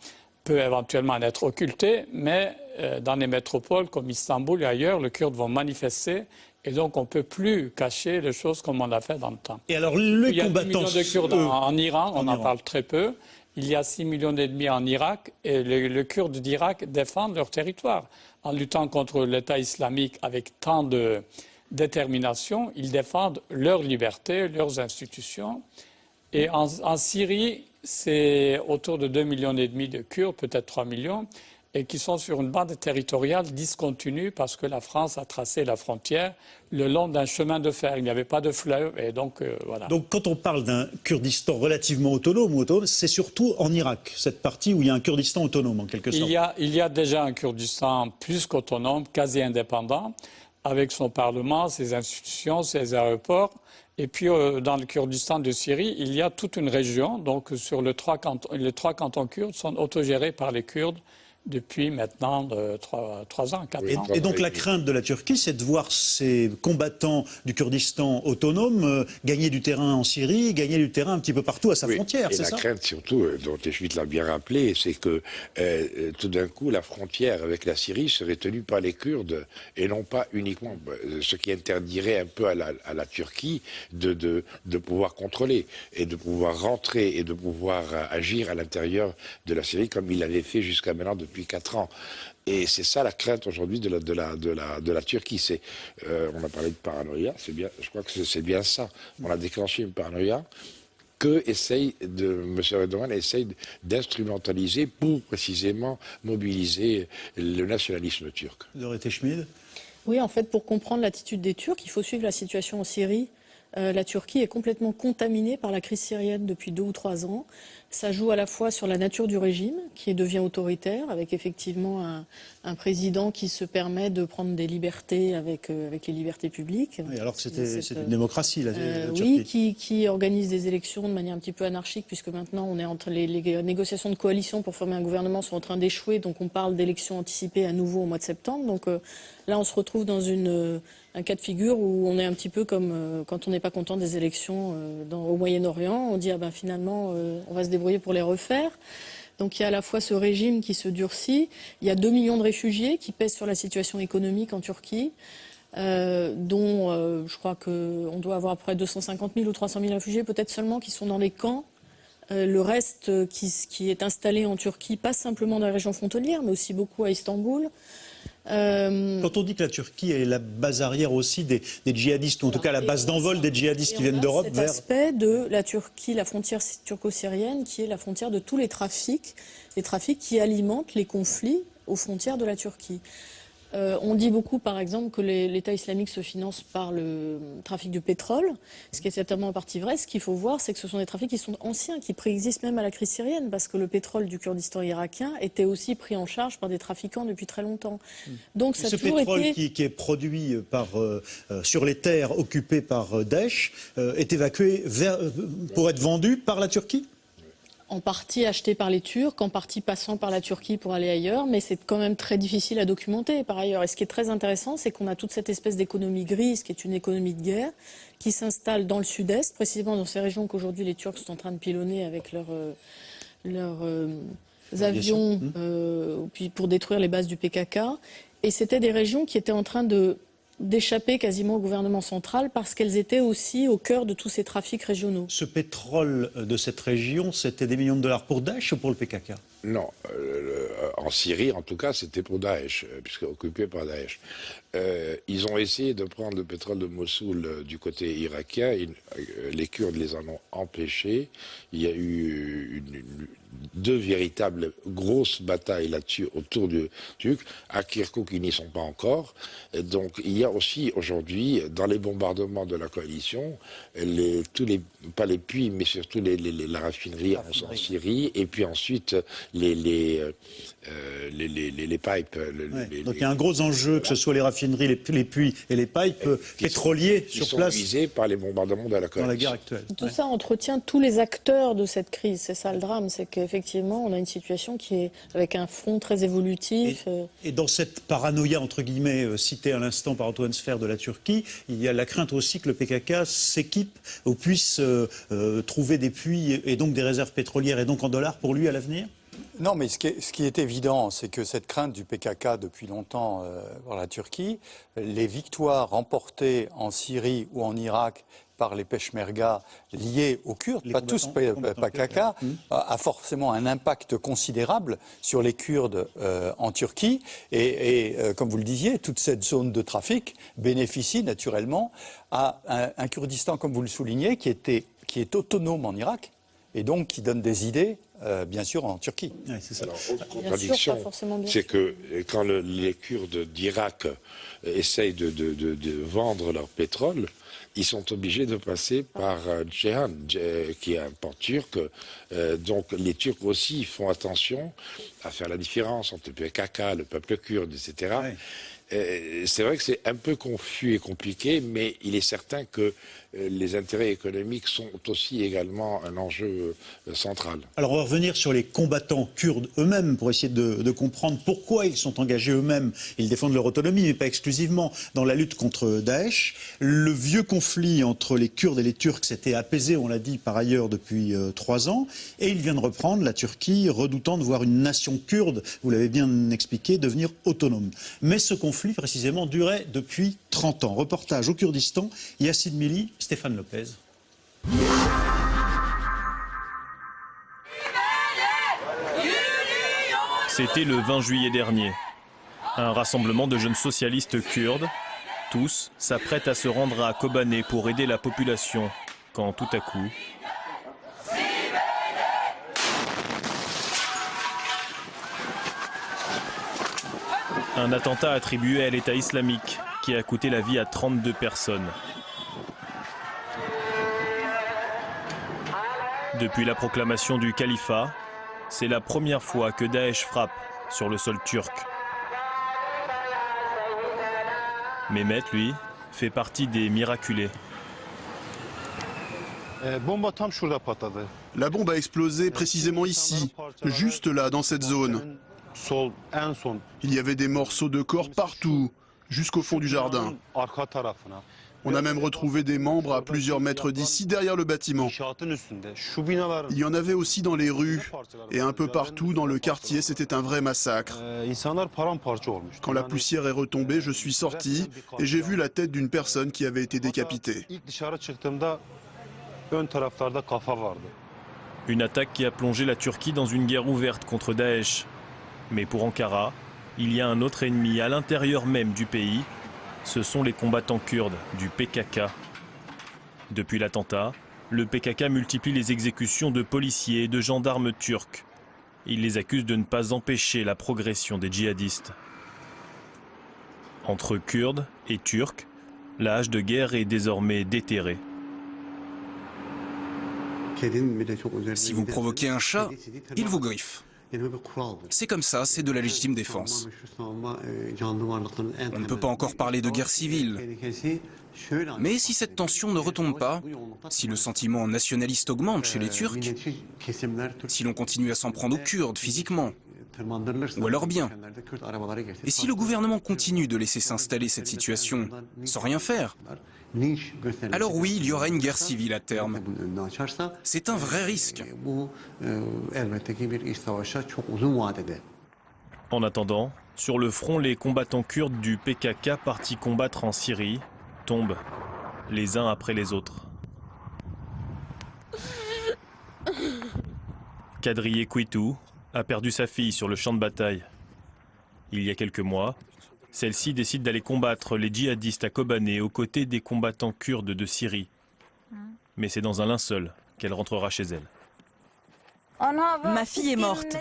peut éventuellement être occulté, mais dans les métropoles comme Istanbul et ailleurs, les Kurdes vont manifester. Et donc, on ne peut plus cacher les choses comme on l'a fait dans le temps. Et alors, les combattants... Il y a 10 millions de Kurdes en Iran, on en parle très peu. Il y a 6,5 millions en Irak. Et les Kurdes d'Irak défendent leur territoire. En luttant contre l'État islamique avec tant de détermination, ils défendent leur liberté, leurs institutions. Et en Syrie, c'est autour de 2,5 millions de Kurdes, peut-être 3 millions, et qui sont sur une bande territoriale discontinue parce que la France a tracé la frontière le long d'un chemin de fer. Il n'y avait pas de fleuve, et donc voilà. Donc quand on parle d'un Kurdistan relativement autonome, c'est surtout en Irak, cette partie où il y a un Kurdistan autonome en quelque sorte. Il y a déjà un Kurdistan plus qu'autonome, quasi indépendant, avec son parlement, ses institutions, ses aéroports. Et puis, dans le Kurdistan de Syrie, il y a toute une région. Donc, sur les 3 cantons kurdes sont autogérés par les Kurdes depuis maintenant 3 ans, 4 ans. Et donc la crainte de la Turquie, c'est de voir ces combattants du Kurdistan autonome gagner du terrain en Syrie, gagner du terrain un petit peu partout à sa frontière, c'est ça? Et la crainte surtout, dont Eschwit l'a bien rappelé, c'est que tout d'un coup, la frontière avec la Syrie serait tenue par les Kurdes et non pas uniquement, ce qui interdirait un peu à la Turquie de pouvoir contrôler et de pouvoir rentrer et de pouvoir agir à l'intérieur de la Syrie comme il l'avait fait jusqu'à maintenant depuis 4 ans. Et c'est ça la crainte aujourd'hui de la Turquie. On a parlé de paranoïa, c'est bien, je crois que c'est bien ça. On a déclenché une paranoïa que M. Erdogan essaye d'instrumentaliser pour précisément mobiliser le nationalisme turc. Dorothée Schmid. Oui, en fait, pour comprendre l'attitude des Turcs, il faut suivre la situation en Syrie. La Turquie est complètement contaminée par la crise syrienne depuis 2 ou 3 ans. Ça joue à la fois sur la nature du régime, qui devient autoritaire, avec effectivement un président qui se permet de prendre des libertés avec les libertés publiques. Oui, alors que c'est une démocratie, la Turquie. Oui, qui organise des élections de manière un petit peu anarchique, puisque maintenant on est entre les négociations de coalition pour former un gouvernement sont en train d'échouer, donc on parle d'élections anticipées à nouveau au mois de septembre. Donc là, on se retrouve dans un cas de figure où on est un petit peu comme quand on n'est pas content des élections au Moyen-Orient. On dit finalement on va se débrouiller pour les refaire. Donc il y a à la fois ce régime qui se durcit, il y a 2 millions de réfugiés qui pèsent sur la situation économique en Turquie, dont je crois qu'on doit avoir à peu près 250 000 ou 300 000 réfugiés peut-être seulement qui sont dans les camps. Le reste qui est installé en Turquie, pas simplement dans la région frontalière, mais aussi beaucoup à Istanbul. Quand on dit que la Turquie est la base arrière aussi des djihadistes, ou en tout cas la base d'envol des djihadistes qui viennent d'Europe vers... cet aspect de la Turquie, la frontière turco-syrienne, qui est la frontière de tous les trafics qui alimentent les conflits aux frontières de la Turquie. On dit beaucoup, par exemple, que l'État islamique se finance par le trafic du pétrole, ce qui est certainement en partie vrai. Ce qu'il faut voir, c'est que ce sont des trafics qui sont anciens, qui préexistent même à la crise syrienne, parce que le pétrole du Kurdistan irakien était aussi pris en charge par des trafiquants depuis très longtemps. Donc, ça ce pétrole qui est produit sur les terres occupées par Daesh est évacué pour être vendu par la Turquie ? en partie achetés par les Turcs, en partie passant par la Turquie pour aller ailleurs, mais c'est quand même très difficile à documenter par ailleurs. Et ce qui est très intéressant, c'est qu'on a toute cette espèce d'économie grise, qui est une économie de guerre, qui s'installe dans le sud-est, précisément dans ces régions qu'aujourd'hui les Turcs sont en train de pilonner avec leurs avions puis pour détruire les bases du PKK. Et c'était des régions qui étaient en train d'échapper quasiment au gouvernement central parce qu'elles étaient aussi au cœur de tous ces trafics régionaux. Ce pétrole de cette région, c'était des millions de dollars pour Daesh ou pour le PKK? Non, en Syrie, en tout cas, c'était pour Daesh, puisque occupé par Daesh. Ils ont essayé de prendre le pétrole de Mossoul du côté irakien. Les Kurdes les en ont empêchés. Il y a eu deux véritables grosses batailles là-dessus autour du Turc. À Kirkouk, ils n'y sont pas encore. Donc, il y a aussi aujourd'hui, dans les bombardements de la coalition, pas les puits, mais surtout la raffinerie en Syrie, et puis ensuite les pipes. Donc il y a un gros enjeu, que ce soit les raffineries, les puits et les pipes pétroliers sur place. Qui sont visés par les bombardements de la coalition. Dans la guerre actuelle. Tout ça entretient tous les acteurs de cette crise. C'est ça le drame, c'est qu'effectivement, on a une situation qui est avec un front très évolutif. Et dans cette paranoïa, entre guillemets, citée à l'instant par Antoine Sfer de la Turquie, il y a la crainte aussi que le PKK s'équipe ou puisse trouver des puits et donc des réserves pétrolières et donc en dollars pour lui à l'avenir? Non, mais ce qui est évident, c'est que cette crainte du PKK depuis longtemps par la Turquie, les victoires remportées en Syrie ou en Irak par les Peshmerga liés aux Kurdes, pas tous PKK, a forcément un impact considérable sur les Kurdes en Turquie. Et comme vous le disiez, toute cette zone de trafic bénéficie naturellement à un Kurdistan, comme vous le soulignez, qui est autonome en Irak et donc qui donne des idées, bien sûr, en Turquie. Ouais, c'est ça. Alors, autre contradiction, c'est que quand les Kurdes d'Irak essayent de vendre leur pétrole, ils sont obligés de passer par Ceyhan, qui est un port turc. Donc les Turcs aussi font attention à faire la différence entre le PKK, le peuple kurde, etc. Ouais. C'est vrai que c'est un peu confus et compliqué, mais il est certain que les intérêts économiques sont aussi également un enjeu central. Alors on va revenir sur les combattants kurdes eux-mêmes pour essayer de comprendre pourquoi ils sont engagés eux-mêmes. Ils défendent leur autonomie, mais pas exclusivement, dans la lutte contre Daesh. Le vieux conflit entre les Kurdes et les Turcs s'était apaisé, on l'a dit par ailleurs, depuis 3 ans. Et il vient de reprendre, la Turquie, redoutant de voir une nation kurde, vous l'avez bien expliqué, devenir autonome. Mais ce conflit, précisément, durait depuis 30 ans. Reportage au Kurdistan, Yacine Mili, Stéphane Lopez. C'était le 20 juillet dernier. Un rassemblement de jeunes socialistes kurdes. Tous s'apprêtent à se rendre à Kobané pour aider la population, quand tout à coup... un attentat attribué à l'État islamique qui a coûté la vie à 32 personnes. Depuis la proclamation du califat, c'est la première fois que Daesh frappe sur le sol turc. Mehmet, lui, fait partie des miraculés. La bombe a explosé précisément ici, juste là, dans cette zone. Il y avait des morceaux de corps partout, jusqu'au fond du jardin. On a même retrouvé des membres à plusieurs mètres d'ici, derrière le bâtiment. Il y en avait aussi dans les rues, et un peu partout dans le quartier, c'était un vrai massacre. Quand la poussière est retombée, je suis sorti, et j'ai vu la tête d'une personne qui avait été décapitée. Une attaque qui a plongé la Turquie dans une guerre ouverte contre Daesh. Mais pour Ankara, il y a un autre ennemi à l'intérieur même du pays. Ce sont les combattants kurdes du PKK. Depuis l'attentat, le PKK multiplie les exécutions de policiers et de gendarmes turcs. Il les accuse de ne pas empêcher la progression des djihadistes. Entre Kurdes et Turcs, la hache de guerre est désormais déterrée. Si vous provoquez un chat, il vous griffe. C'est comme ça, c'est de la légitime défense. On ne peut pas encore parler de guerre civile. Mais si cette tension ne retombe pas, si le sentiment nationaliste augmente chez les Turcs, si l'on continue à s'en prendre aux Kurdes physiquement, ou à leurs biens, et si le gouvernement continue de laisser s'installer cette situation sans rien faire, alors oui, il y aura une guerre civile à terme. C'est un vrai risque. En attendant, sur le front, les combattants kurdes du PKK partis combattre en Syrie tombent les uns après les autres. Kadriye Kouitou a perdu sa fille sur le champ de bataille. Il y a quelques mois, celle-ci décide d'aller combattre les djihadistes à Kobané aux côtés des combattants kurdes de Syrie. Mais c'est dans un linceul qu'elle rentrera chez elle. Ma fille est morte.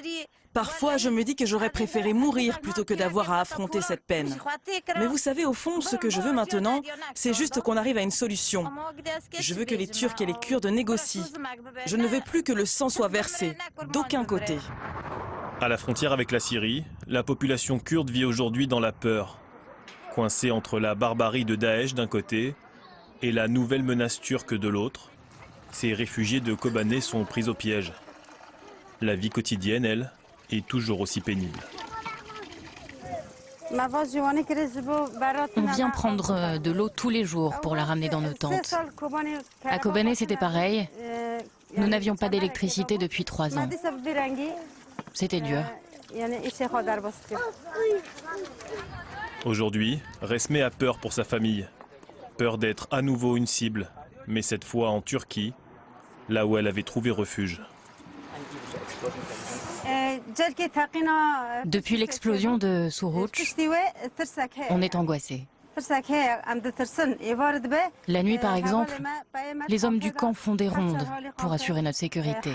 Parfois, je me dis que j'aurais préféré mourir plutôt que d'avoir à affronter cette peine. Mais vous savez, au fond, ce que je veux maintenant, c'est juste qu'on arrive à une solution. Je veux que les Turcs et les Kurdes négocient. Je ne veux plus que le sang soit versé, d'aucun côté. À la frontière avec la Syrie, la population kurde vit aujourd'hui dans la peur. Coincée entre la barbarie de Daesh d'un côté et la nouvelle menace turque de l'autre, ces réfugiés de Kobané sont pris au piège. La vie quotidienne, elle, est toujours aussi pénible. On vient prendre de l'eau tous les jours pour la ramener dans nos tentes. À Kobané, c'était pareil. Nous n'avions pas d'électricité depuis 3 ans. C'était dur. Aujourd'hui, Resmé a peur pour sa famille. Peur d'être à nouveau une cible, mais cette fois en Turquie, là où elle avait trouvé refuge. Depuis l'explosion de Suruç, on est angoissé. La nuit, par exemple, les hommes du camp font des rondes pour assurer notre sécurité.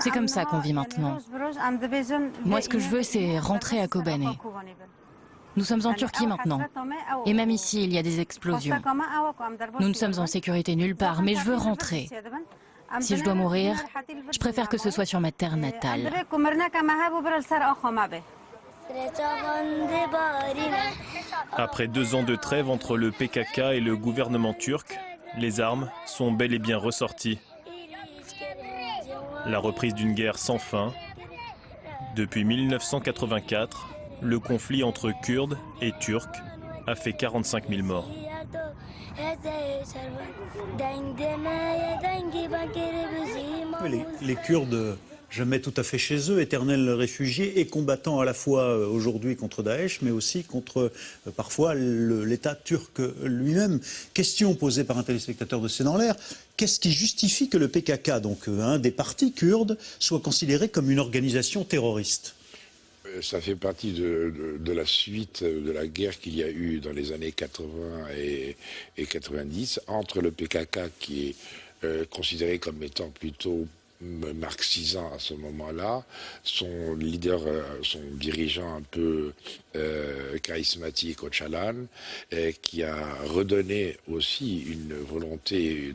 C'est comme ça qu'on vit maintenant. Moi, ce que je veux, c'est rentrer à Kobané. Nous sommes en Turquie maintenant. Et même ici, il y a des explosions. Nous ne sommes en sécurité nulle part, mais je veux rentrer. Si je dois mourir, je préfère que ce soit sur ma terre natale. Après 2 ans de trêve entre le PKK et le gouvernement turc, les armes sont bel et bien ressorties. La reprise d'une guerre sans fin. Depuis 1984, le conflit entre Kurdes et Turcs a fait 45 000 morts. Les Kurdes, jamais tout à fait chez eux, éternels réfugiés et combattant à la fois aujourd'hui contre Daesh, mais aussi contre parfois l'État turc lui-même. Question posée par un téléspectateur de C'est dans l'air. Qu'est-ce qui justifie que le PKK, donc un des partis kurdes, soit considéré comme une organisation terroriste ? Ça fait partie de la suite de la guerre qu'il y a eu dans les années 80 et 90 entre le PKK, qui est considéré comme étant plutôt marxisant à ce moment-là, son leader, son dirigeant un peu charismatique, Öcalan, qui a redonné aussi une volonté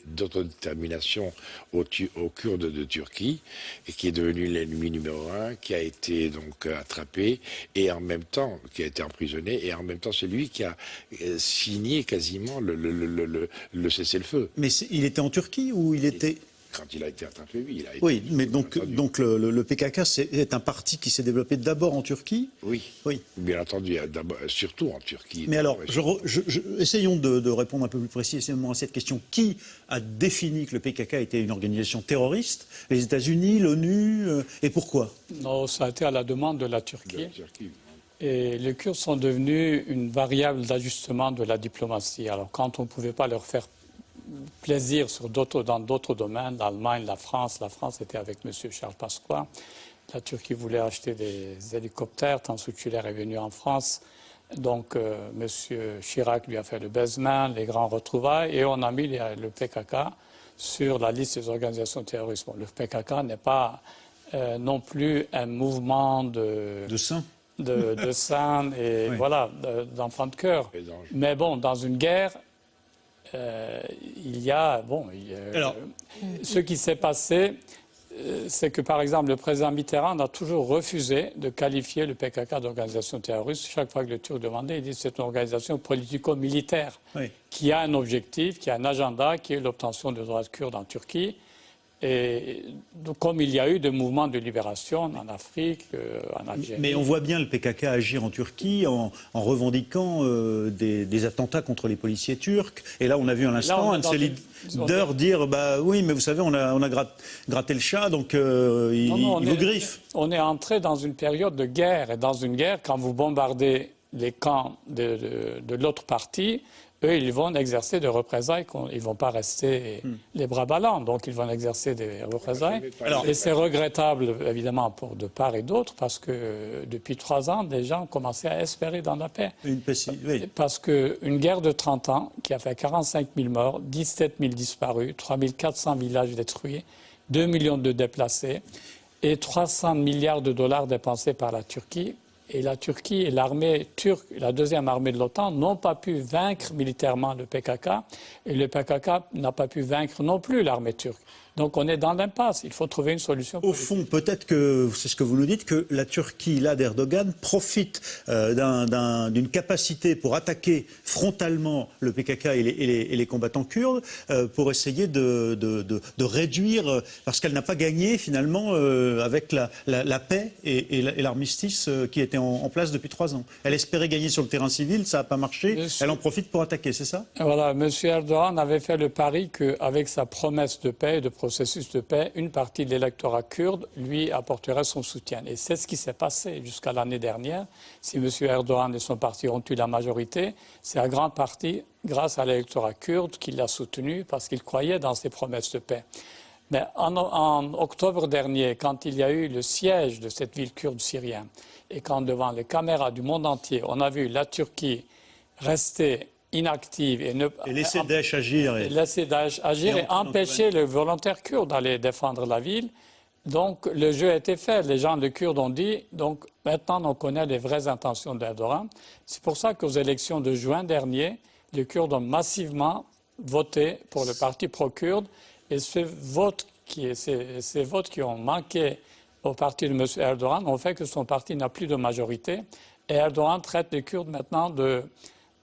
d'autodétermination aux Kurdes de Turquie, et qui est devenu l'ennemi numéro 1, qui a été donc attrapé, et en même temps, qui a été emprisonné, et en même temps c'est lui qui a signé quasiment le cessez-le-feu. Mais il était en Turquie ou il était... Quand il a été attrapé, oui, il a été... Oui, mais donc le PKK est un parti qui s'est développé d'abord en Turquie ? Oui, bien entendu, surtout en Turquie. Mais alors, essayons de répondre un peu plus précisément à cette question. Qui a défini que le PKK était une organisation terroriste ? Les États-Unis, l'ONU, et pourquoi ? Non, ça a été à la demande de la Turquie. Et les Kurdes sont devenus une variable d'ajustement de la diplomatie. Alors, quand on ne pouvait pas leur faire plaisir dans d'autres domaines, l'Allemagne, la France était avec M. Charles Pasqua. La Turquie voulait acheter des hélicoptères, Tansu-Çiller est venu en France. Donc M. Chirac lui a fait le baisement, les grands retrouvailles, et on a mis le PKK sur la liste des organisations terroristes. Bon, le PKK n'est pas non plus un mouvement de saints. De saints et voilà, d'enfants de cœur. Mais bon, dans une guerre, il y a, ce qui s'est passé, c'est que, par exemple, le président Mitterrand a toujours refusé de qualifier le PKK d'organisation terroriste. Chaque fois que le Turc demandait, il dit que c'est une organisation politico-militaire qui a un objectif, qui a un agenda, qui est l'obtention de droits kurdes en Turquie. Et comme il y a eu des mouvements de libération en Afrique, en Algérie. Mais on voit bien le PKK agir en Turquie en revendiquant des attentats contre les policiers turcs. Et là, on a vu à l'instant un de ses leaders dire bah oui, mais vous savez, on a gratté le chat, donc il vous griffe. On est entré dans une période de guerre. Et dans une guerre, quand vous bombardez les camps de l'autre partie, eux, ils vont exercer des représailles. Ils ne vont pas rester les bras ballants. Donc, ils vont exercer des représailles. Et c'est regrettable, évidemment, de part et d'autre, parce que depuis 3 ans, des gens commençaient à espérer dans la paix. Parce qu'une guerre de 30 ans, qui a fait 45 000 morts, 17 000 disparus, 3 400 villages détruits, 2 millions de déplacés, et 300 milliards de dollars dépensés par la Turquie. Et la Turquie et l'armée turque, la deuxième armée de l'OTAN, n'ont pas pu vaincre militairement le PKK. Et le PKK n'a pas pu vaincre non plus l'armée turque. Donc on est dans l'impasse. Il faut trouver une solution politique. Au fond, peut-être que, c'est ce que vous nous dites, que la Turquie, là, d'Erdogan, profite d'une capacité pour attaquer frontalement le PKK et les combattants kurdes pour essayer de réduire, parce qu'elle n'a pas gagné finalement avec la paix et l'armistice qui était en place depuis 3 ans. Elle espérait gagner sur le terrain civil, ça n'a pas marché, elle en profite pour attaquer, c'est ça? Voilà, M. Erdogan avait fait le pari qu'avec sa promesse de paix et de processus de paix, une partie de l'électorat kurde lui apporterait son soutien. Et c'est ce qui s'est passé jusqu'à l'année dernière. Si M. Erdogan et son parti ont eu la majorité, c'est à grande partie grâce à l'électorat kurde qu'il l'a soutenu parce qu'il croyait dans ses promesses de paix. Mais en octobre dernier, quand il y a eu le siège de cette ville kurde syrienne et quand devant les caméras du monde entier, on a vu la Turquie rester inactive et laisser Daesh agir. Et empêcher les volontaires kurdes d'aller défendre la ville. Donc le jeu a été fait. Les gens de Kurdes ont dit, donc maintenant on connaît les vraies intentions d'Erdogan. C'est pour ça qu'aux élections de juin dernier, les Kurdes ont massivement voté pour le parti pro-kurde. Et ces votes qui ont manqué au parti de M. Erdogan ont fait que son parti n'a plus de majorité. Et Erdogan traite les Kurdes maintenant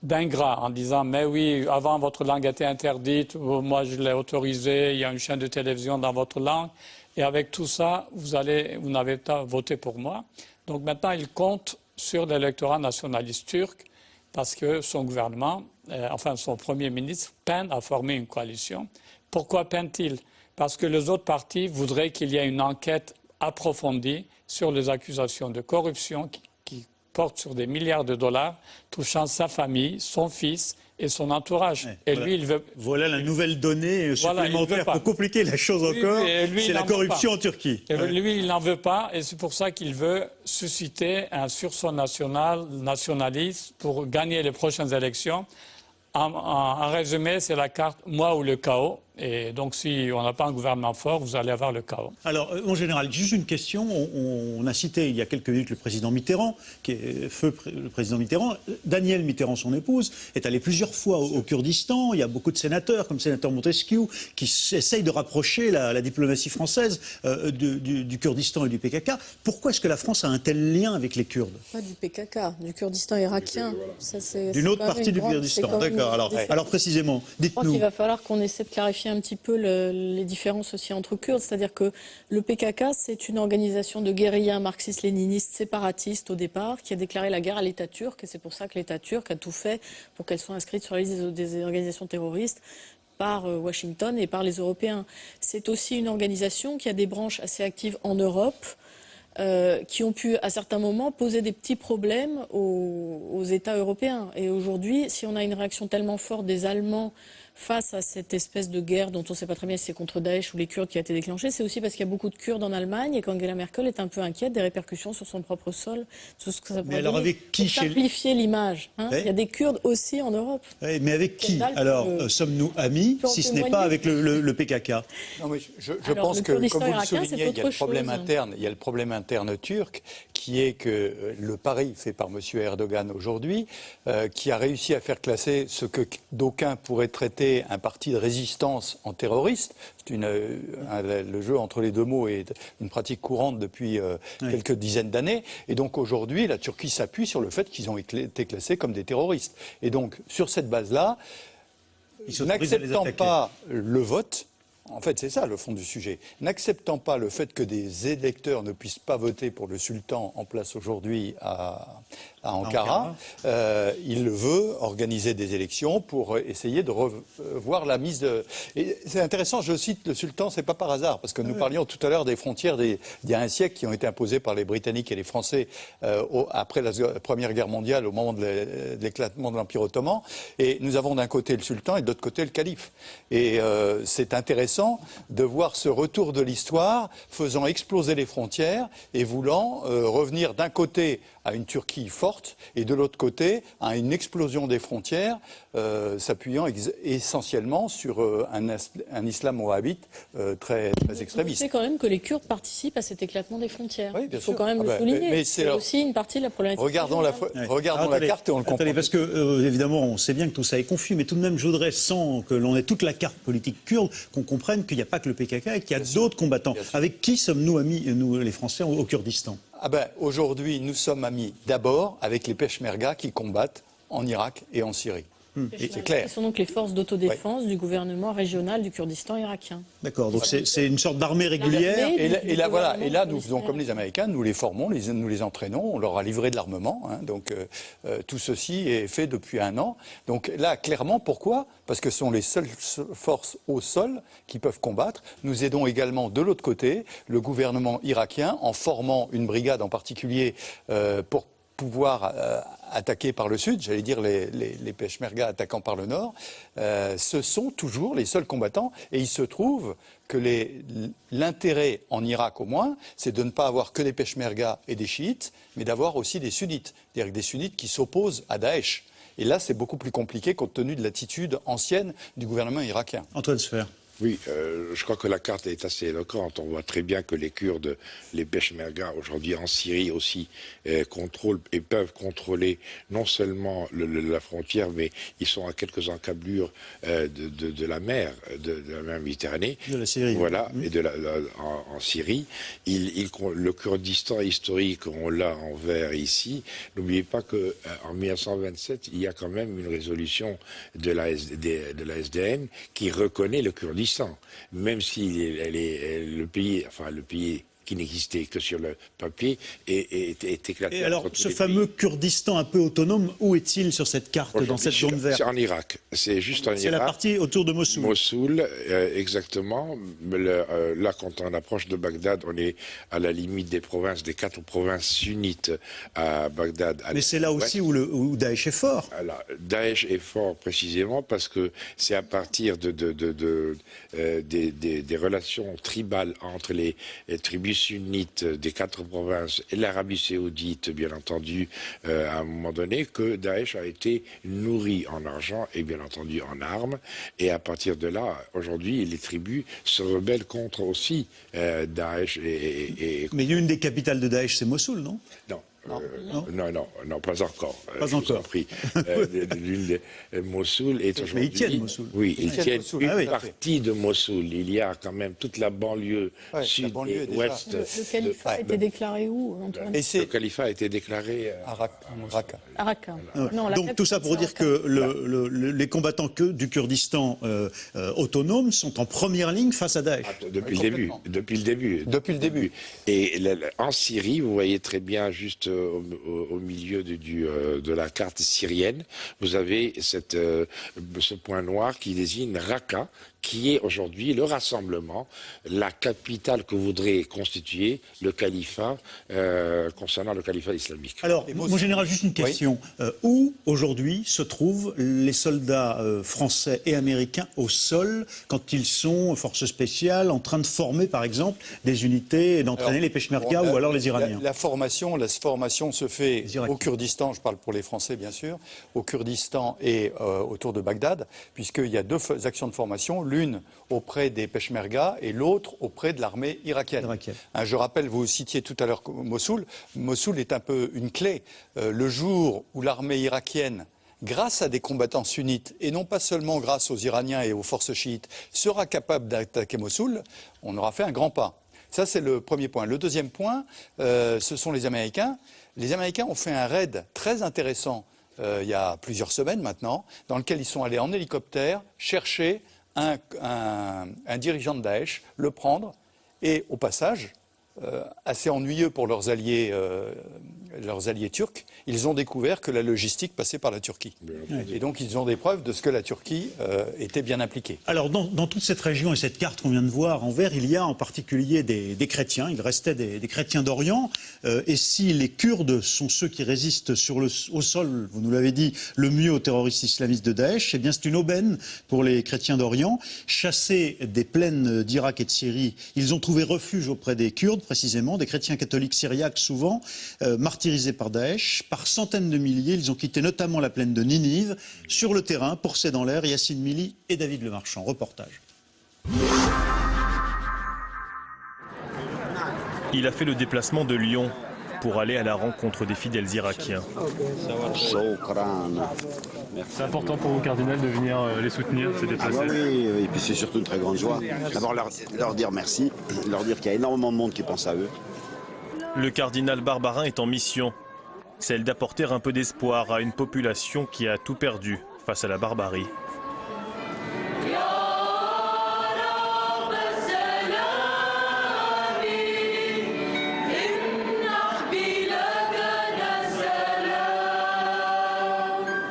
d'ingrats en disant « mais oui, avant votre langue était interdite, moi je l'ai autorisée, il y a une chaîne de télévision dans votre langue, et avec tout ça, vous n'avez pas voté pour moi ». Donc maintenant, il compte sur l'électorat nationaliste turc parce que son gouvernement, son Premier ministre, peine à former une coalition. Pourquoi peine-t-il? Parce que les autres partis voudraient qu'il y ait une enquête approfondie sur les accusations de corruption qui porte sur des milliards de dollars, touchant sa famille, son fils et son entourage. Et lui, il veut... Voilà la nouvelle donnée supplémentaire pour compliquer la chose encore, c'est la corruption en Turquie. Et lui, il n'en veut pas, et c'est pour ça qu'il veut susciter un sursaut nationaliste pour gagner les prochaines élections. En résumé, c'est la carte « moi ou le chaos ». Et donc, si on n'a pas un gouvernement fort, vous allez avoir le chaos. Alors, en général, juste une question. On a cité il y a quelques minutes le président Mitterrand, qui est le président Mitterrand. Danielle Mitterrand, son épouse, est allée plusieurs fois au Kurdistan. Il y a beaucoup de sénateurs, comme le sénateur Montesquieu, qui essayent de rapprocher la diplomatie française du Kurdistan et du PKK. Pourquoi est-ce que la France a un tel lien avec les Kurdes? Pas du PKK, du Kurdistan irakien. D'une autre partie du Kurdistan. D'accord. Alors précisément, dites-nous. Je crois qu'il va falloir qu'on essaie de clarifier un petit peu les différences aussi entre Kurdes. C'est-à-dire que le PKK, c'est une organisation de guérilla marxiste-léniniste séparatiste au départ, qui a déclaré la guerre à l'État turc. Et c'est pour ça que l'État turc a tout fait pour qu'elle soit inscrite sur la liste des organisations terroristes par Washington et par les Européens. C'est aussi une organisation qui a des branches assez actives en Europe, qui ont pu, à certains moments, poser des petits problèmes aux États européens. Et aujourd'hui, si on a une réaction tellement forte des Allemands face à cette espèce de guerre dont on ne sait pas très bien si c'est contre Daesh ou les Kurdes qui a été déclenchée, c'est aussi parce qu'il y a beaucoup de Kurdes en Allemagne et qu'Angela Merkel est un peu inquiète des répercussions sur son propre sol, tout ce que ça pourrait donner. Pour simplifier l'image, il y a des Kurdes aussi en Europe. Oui, mais avec qui alors sommes-nous amis si ce n'est pas avec le PKK? Non, mais je pense que, comme vous le soulignez, il y a le problème interne interne turque, qui est que le pari fait par M. Erdogan aujourd'hui, qui a réussi à faire classer ce que d'aucuns pourraient traiter un parti de résistance en terroriste. C'est le jeu entre les deux mots est une pratique courante depuis quelques dizaines d'années. Et donc aujourd'hui, la Turquie s'appuie sur le fait qu'ils ont été classés comme des terroristes. Et donc sur cette base-là, n'acceptant pas le vote, en fait, c'est ça le fond du sujet. N'acceptant pas le fait que des électeurs ne puissent pas voter pour le sultan en place aujourd'hui à Ankara, il veut organiser des élections pour essayer de revoir la mise de... Et c'est intéressant, je cite le sultan, c'est pas par hasard, parce que nous parlions tout à l'heure des frontières d'il y a un siècle qui ont été imposées par les Britanniques et les Français après la Première Guerre mondiale, au moment de l'éclatement de l'Empire ottoman. Et nous avons d'un côté le sultan et de l'autre côté le calife. Et c'est intéressant de voir ce retour de l'histoire faisant exploser les frontières et voulant revenir d'un côté à une Turquie forte et de l'autre côté à une explosion des frontières s'appuyant essentiellement sur un islam wahhabite très extrémiste. C'est quand même que les Kurdes participent à cet éclatement des frontières. Oui, il faut quand même le souligner. Mais c'est aussi une partie de la problématique. Regardons la carte et on le comprend. Parce que, évidemment, on sait bien que tout ça est confus, mais tout de même, je voudrais, sans que l'on ait toute la carte politique kurde, qu'on comprenne qu'il n'y a pas que le PKK et qu'il y a d'autres combattants. Avec qui sommes-nous amis, nous, les Français, au Kurdistan? Aujourd'hui, nous sommes amis d'abord avec les Peshmerga qui combattent en Irak et en Syrie. C'est clair. Ce sont donc les forces d'autodéfense du gouvernement régional du Kurdistan irakien. D'accord, donc c'est une sorte d'armée régulière. Et là, nous faisons comme les Américains, nous les formons, nous les entraînons, on leur a livré de l'armement. Donc tout ceci est fait depuis 1 an. Donc là, clairement, pourquoi? Parce que ce sont les seules forces au sol qui peuvent combattre. Nous aidons également de l'autre côté le gouvernement irakien en formant une brigade en particulier pour pouvoir attaquer par le sud, j'allais dire les Peshmerga attaquant par le nord, ce sont toujours les seuls combattants et il se trouve que l'intérêt en Irak au moins, c'est de ne pas avoir que des Peshmerga et des chiites, mais d'avoir aussi des sunnites, c'est-à-dire des sunnites qui s'opposent à Daesh. Et là, c'est beaucoup plus compliqué compte tenu de l'attitude ancienne du gouvernement irakien. Antoine Sfer. Oui, je crois que la carte est assez éloquente. On voit très bien que les Kurdes, les Peshmerga, aujourd'hui en Syrie aussi, contrôlent et peuvent contrôler non seulement la frontière, mais ils sont à quelques encablures de la mer, de la mer Méditerranée. De la Syrie. Voilà, et en Syrie. Le Kurdistan historique, on l'a en vert ici. N'oubliez pas qu'en 1927, il y a quand même une résolution de la SDN qui reconnaît le Kurdistan. Même si le pays qui n'existait que sur le papier est éclaté. Et alors, ce fameux Kurdistan un peu autonome, où est-il sur cette carte, dans cette zone verte? C'est en Irak. C'est juste en Irak. C'est la partie autour de Mossoul. Mossoul, exactement. Là, quand on approche de Bagdad, on est à la limite des 4 provinces sunnites à Bagdad. Mais c'est là aussi où Daesh est fort. Alors, Daesh est fort précisément parce que c'est à partir des relations tribales entre les tribus sunnites des 4 provinces et l'Arabie saoudite, bien entendu, à un moment donné, que Daesh a été nourri en argent et bien entendu en armes. Et à partir de là, aujourd'hui, les tribus se rebellent contre aussi Daesh. Mais une des capitales de Daesh, c'est Mossoul, non? Non. Non, pas encore. Pas encore. Mossoul est aujourd'hui... Mais ils tiennent Mossoul. Oui, ils tiennent une partie de Mossoul. Il y a quand même toute la banlieue sud et ouest. Le califat a été déclaré où, Antoine? Le califat a été déclaré à Raqqa. À Raqqa. Donc tout ça pour dire que les combattants du Kurdistan autonome sont en première ligne face à Daesh. Depuis le début. Et en Syrie, vous voyez très bien juste au milieu de la carte syrienne, vous avez ce point noir qui désigne Raqqa, qui est aujourd'hui le rassemblement, la capitale que voudrait constituer le califat, concernant le califat islamique. Alors, mon général, juste une question. Oui. Où, aujourd'hui, se trouvent les soldats français et américains au sol quand ils sont, forces spéciales, en train de former, par exemple, des unités et d'entraîner les Peshmerga ou alors les Iraniens? La formation se fait au Kurdistan, je parle pour les Français, bien sûr, au Kurdistan et autour de Bagdad, puisqu'il y a 2 actions de formation. l'une auprès des Peshmerga et l'autre auprès de l'armée irakienne. Je rappelle, vous citiez tout à l'heure Mossoul. Mossoul est un peu une clé. Le jour où l'armée irakienne, grâce à des combattants sunnites, et non pas seulement grâce aux Iraniens et aux forces chiites, sera capable d'attaquer Mossoul, on aura fait un grand pas. Ça, c'est le premier point. Le deuxième point, ce sont les Américains. Les Américains ont fait un raid très intéressant il y a plusieurs semaines maintenant, dans lequel ils sont allés en hélicoptère chercher un dirigeant de Daesh, le prendre, et au passage, assez ennuyeux pour leurs alliés turcs, ils ont découvert que la logistique passait par la Turquie. Et donc ils ont des preuves de ce que la Turquie était bien impliquée. Alors dans toute cette région et cette carte qu'on vient de voir en vert, il y a en particulier des chrétiens, il restait des chrétiens d'Orient. Et si les Kurdes sont ceux qui résistent au sol, vous nous l'avez dit, le mieux aux terroristes islamistes de Daesh, eh bien c'est une aubaine pour les chrétiens d'Orient. Chassés des plaines d'Irak et de Syrie, ils ont trouvé refuge auprès des Kurdes, précisément, des chrétiens catholiques syriaques souvent, martyrisés par Daesh. Par centaines de milliers, ils ont quitté notamment la plaine de Ninive. Sur le terrain, pourcés dans l'air, Yacine Mili et David Lemarchand. Reportage. Il a fait le déplacement de Lyon pour aller à la rencontre des fidèles irakiens. C'est important pour vous, cardinal, de venir les soutenir, se déplacer. Oui, et puis c'est surtout une très grande joie. D'abord leur dire merci, leur dire qu'il y a énormément de monde qui pense à eux. Le cardinal Barbarin est en mission, celle d'apporter un peu d'espoir à une population qui a tout perdu face à la barbarie.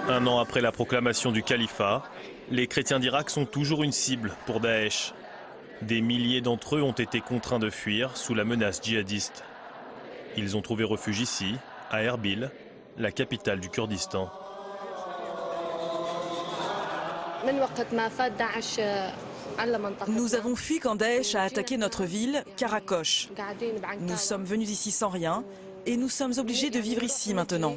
Un an après la proclamation du califat, les chrétiens d'Irak sont toujours une cible pour Daesh. Des milliers d'entre eux ont été contraints de fuir sous la menace djihadiste. Ils ont trouvé refuge ici, à Erbil, la capitale du Kurdistan. Nous avons fui quand Daesh a attaqué notre ville, Karakosh. Nous sommes venus ici sans rien et nous sommes obligés de vivre ici maintenant.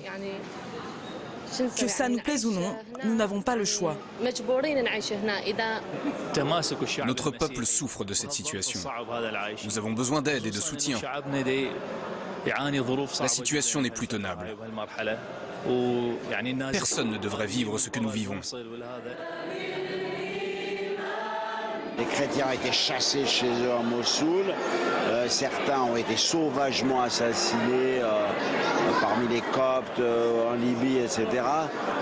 Que ça nous plaise ou non, nous n'avons pas le choix. Notre peuple souffre de cette situation. Nous avons besoin d'aide et de soutien. La situation n'est plus tenable. Personne ne devrait vivre ce que nous vivons. Les chrétiens ont été chassés chez eux à Mossoul. Certains ont été sauvagement assassinés parmi les Coptes, en Libye, etc.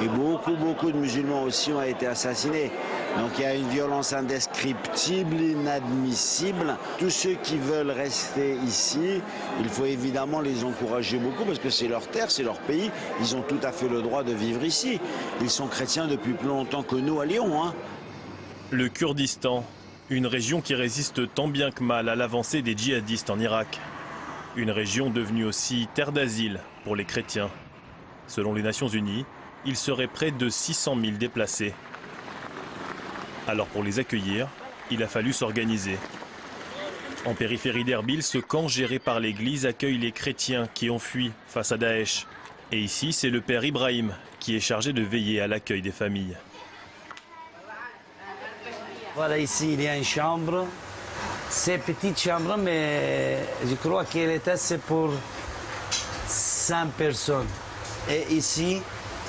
Et beaucoup de musulmans aussi ont été assassinés. Donc il y a une violence indescriptible, inadmissible. Tous ceux qui veulent rester ici, il faut évidemment les encourager beaucoup parce que c'est leur terre, c'est leur pays. Ils ont tout à fait le droit de vivre ici. Ils sont chrétiens depuis plus longtemps que nous à Lyon. Le Kurdistan, une région qui résiste tant bien que mal à l'avancée des djihadistes en Irak. Une région devenue aussi terre d'asile pour les chrétiens. Selon les Nations Unies, il serait près de 600 000 déplacés. Alors pour les accueillir, il a fallu s'organiser. En périphérie d'Erbil, ce camp géré par l'église accueille les chrétiens qui ont fui face à Daesh. Et ici, c'est le père Ibrahim qui est chargé de veiller à l'accueil des familles. Voilà, ici il y a une chambre. C'est une petite chambre, mais je crois qu'elle est assez pour 5 personnes. Et ici,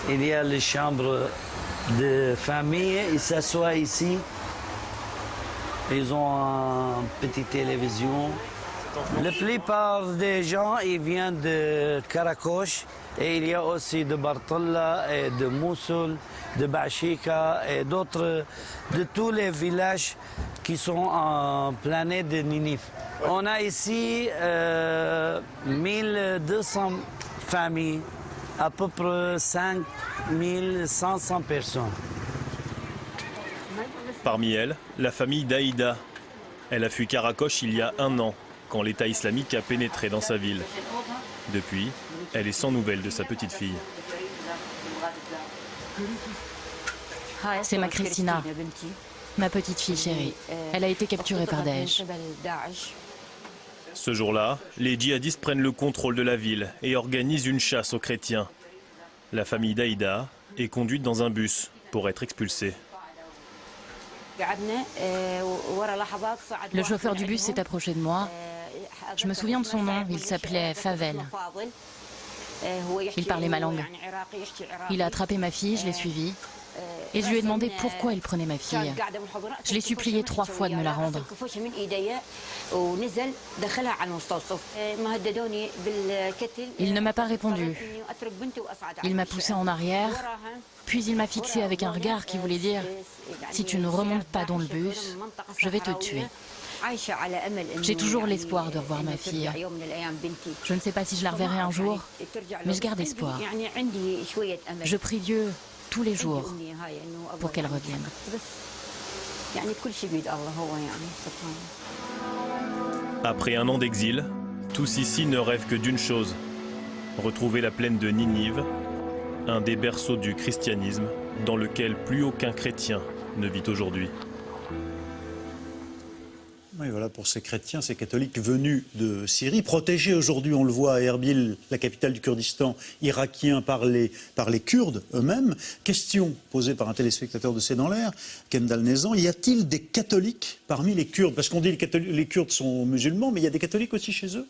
il y a les chambres de famille. Ils s'assoient ici. Ils ont une petite télévision. La plupart des gens, ils viennent de Karakosh. Et il y a aussi de Bartalla et de Mossoul, de Bashika et d'autres, de tous les villages qui sont en planète de Ninive. On a ici 1200 familles, à peu près 5500 personnes. Parmi elles, la famille d'Aïda. Elle a fui Karakosh il y a 1 an, quand l'État islamique a pénétré dans sa ville. Depuis, elle est sans nouvelles de sa petite fille. C'est ma Christina, ma petite fille chérie. Elle a été capturée par Daesh. Ce jour-là, les djihadistes prennent le contrôle de la ville et organisent une chasse aux chrétiens. La famille d'Aïda est conduite dans un bus pour être expulsée. Le chauffeur du bus s'est approché de moi. Je me souviens de son nom, il s'appelait Favel. Il parlait ma langue. Il a attrapé ma fille, je l'ai suivie. Et je lui ai demandé pourquoi il prenait ma fille. Je l'ai supplié 3 fois de me la rendre. Il ne m'a pas répondu. Il m'a poussé en arrière, puis il m'a fixé avec un regard qui voulait dire « Si tu ne remontes pas dans le bus, je vais te tuer ». J'ai toujours l'espoir de revoir ma fille. Je ne sais pas si je la reverrai un jour, mais je garde espoir. Je prie Dieu tous les jours pour qu'elle revienne. Après un an d'exil, tous ici ne rêvent que d'une chose, retrouver la plaine de Ninive, un des berceaux du christianisme dans lequel plus aucun chrétien ne vit aujourd'hui. Oui, voilà, pour ces chrétiens, ces catholiques venus de Syrie, protégés aujourd'hui, on le voit à Erbil, la capitale du Kurdistan irakien, par les Kurdes eux-mêmes. Question posée par un téléspectateur de C'est dans l'air, Kendall Nezan, y a-t-il des catholiques parmi les Kurdes? Parce qu'on dit que les Kurdes sont musulmans, mais il y a des catholiques aussi chez eux?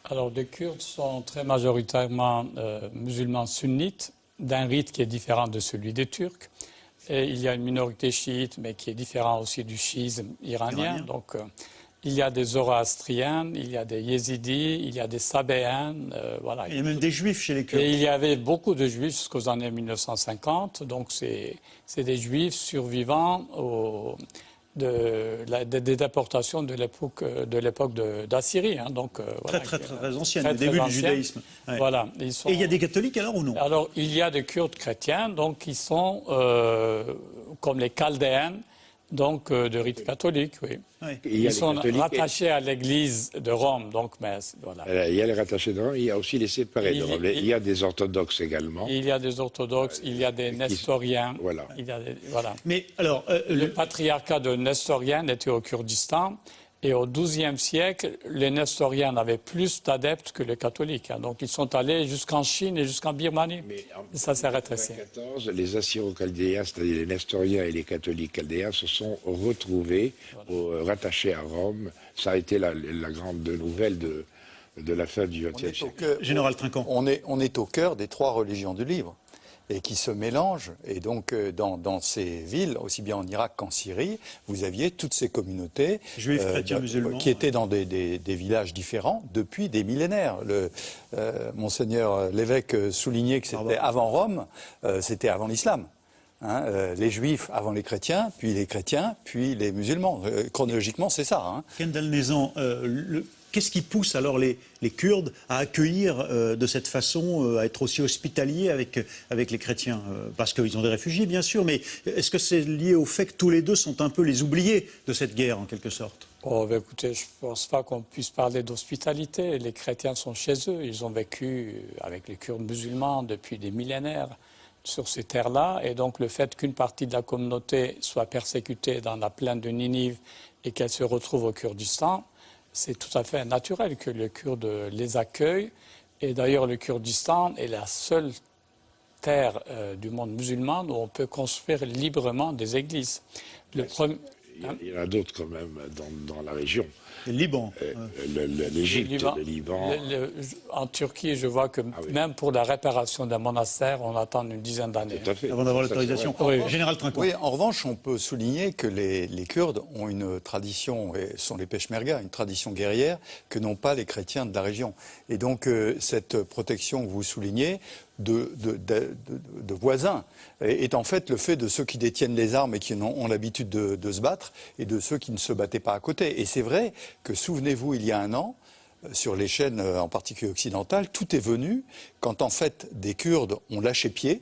Alors, les Kurdes sont très majoritairement musulmans sunnites, d'un rite qui est différent de celui des Turcs. Et il y a une minorité chiite, mais qui est différente aussi du chiisme iranien. Donc, il y a des zoroastriens, il y a des yézidis, il y a des sabéens. Voilà. Il y a même des juifs chez les Kurdes. Et il y avait beaucoup de juifs jusqu'aux années 1950. Donc, c'est des juifs survivants des déportations de l'époque d'Assyrie. Hein. Donc, voilà, très ancienne, le début du judaïsme. Ouais. Voilà, Et il y a des catholiques alors ou non? Alors, il y a des Kurdes chrétiens, donc qui sont comme les Chaldéens, donc de rite catholique, oui. Oui. Ils sont rattachés à l'église de Rome, donc, mais voilà. Il y a les rattachés de Rome, il y a aussi les séparés de Rome. Il y a des orthodoxes également. Il y a des orthodoxes, il y a des nestoriens. Voilà. Voilà. Mais alors, le patriarcat de Nestorien était au Kurdistan. Et au XIIe siècle, les nestoriens avaient plus d'adeptes que les catholiques. Hein. Donc ils sont allés jusqu'en Chine et jusqu'en Birmanie. Et ça s'est rétréci. En 1914, les assyro-chaldéens, c'est-à-dire les nestoriens et les catholiques chaldéens, se sont retrouvés, rattachés à Rome. Ça a été la grande nouvelle de la fin du XXe siècle. Général Trinquant. On est au cœur des 3 religions du livre, et qui se mélangent. Et donc, dans ces villes, aussi bien en Irak qu'en Syrie, vous aviez toutes ces communautés juifs, chrétiens, musulmans, qui étaient dans des villages différents depuis des millénaires. Monseigneur l'évêque soulignait que c'était avant Rome, c'était avant l'islam. Hein, les juifs avant les chrétiens, puis les chrétiens, puis les musulmans. Chronologiquement, c'est ça. Hein. Kendall Nezan, qu'est-ce qui pousse alors les Kurdes à accueillir de cette façon, à être aussi hospitaliers avec les chrétiens? Parce qu'ils ont des réfugiés, bien sûr, mais est-ce que c'est lié au fait que tous les deux sont un peu les oubliés de cette guerre, en quelque sorte? Oh, ben écoutez, je ne pense pas qu'on puisse parler d'hospitalité. Les chrétiens sont chez eux. Ils ont vécu avec les Kurdes musulmans depuis des millénaires sur ces terres-là. Et donc, le fait qu'une partie de la communauté soit persécutée dans la plaine de Ninive et qu'elle se retrouve au Kurdistan, c'est tout à fait naturel que les Kurdes les accueillent. Et d'ailleurs, le Kurdistan est la seule terre du monde musulman où on peut construire librement des églises. Il y en a d'autres quand même dans la région. Le Liban. L'Égypte, le Liban. En Turquie, je vois que même pour la réparation d'un monastère, on attend une dizaine d'années. Avant d'avoir l'autorisation. Général Trinquant. Oui, en revanche, on peut souligner que les Kurdes ont une tradition, et sont les Peshmerga, une tradition guerrière que n'ont pas les chrétiens de la région. Et donc, cette protection que vous soulignez de voisins est en fait le fait de ceux qui détiennent les armes et qui ont l'habitude de se battre et de ceux qui ne se battaient pas à côté. Et c'est vrai que, souvenez-vous, il y a un an, sur les chaînes en particulier occidentales, tout est venu quand en fait des Kurdes ont lâché pied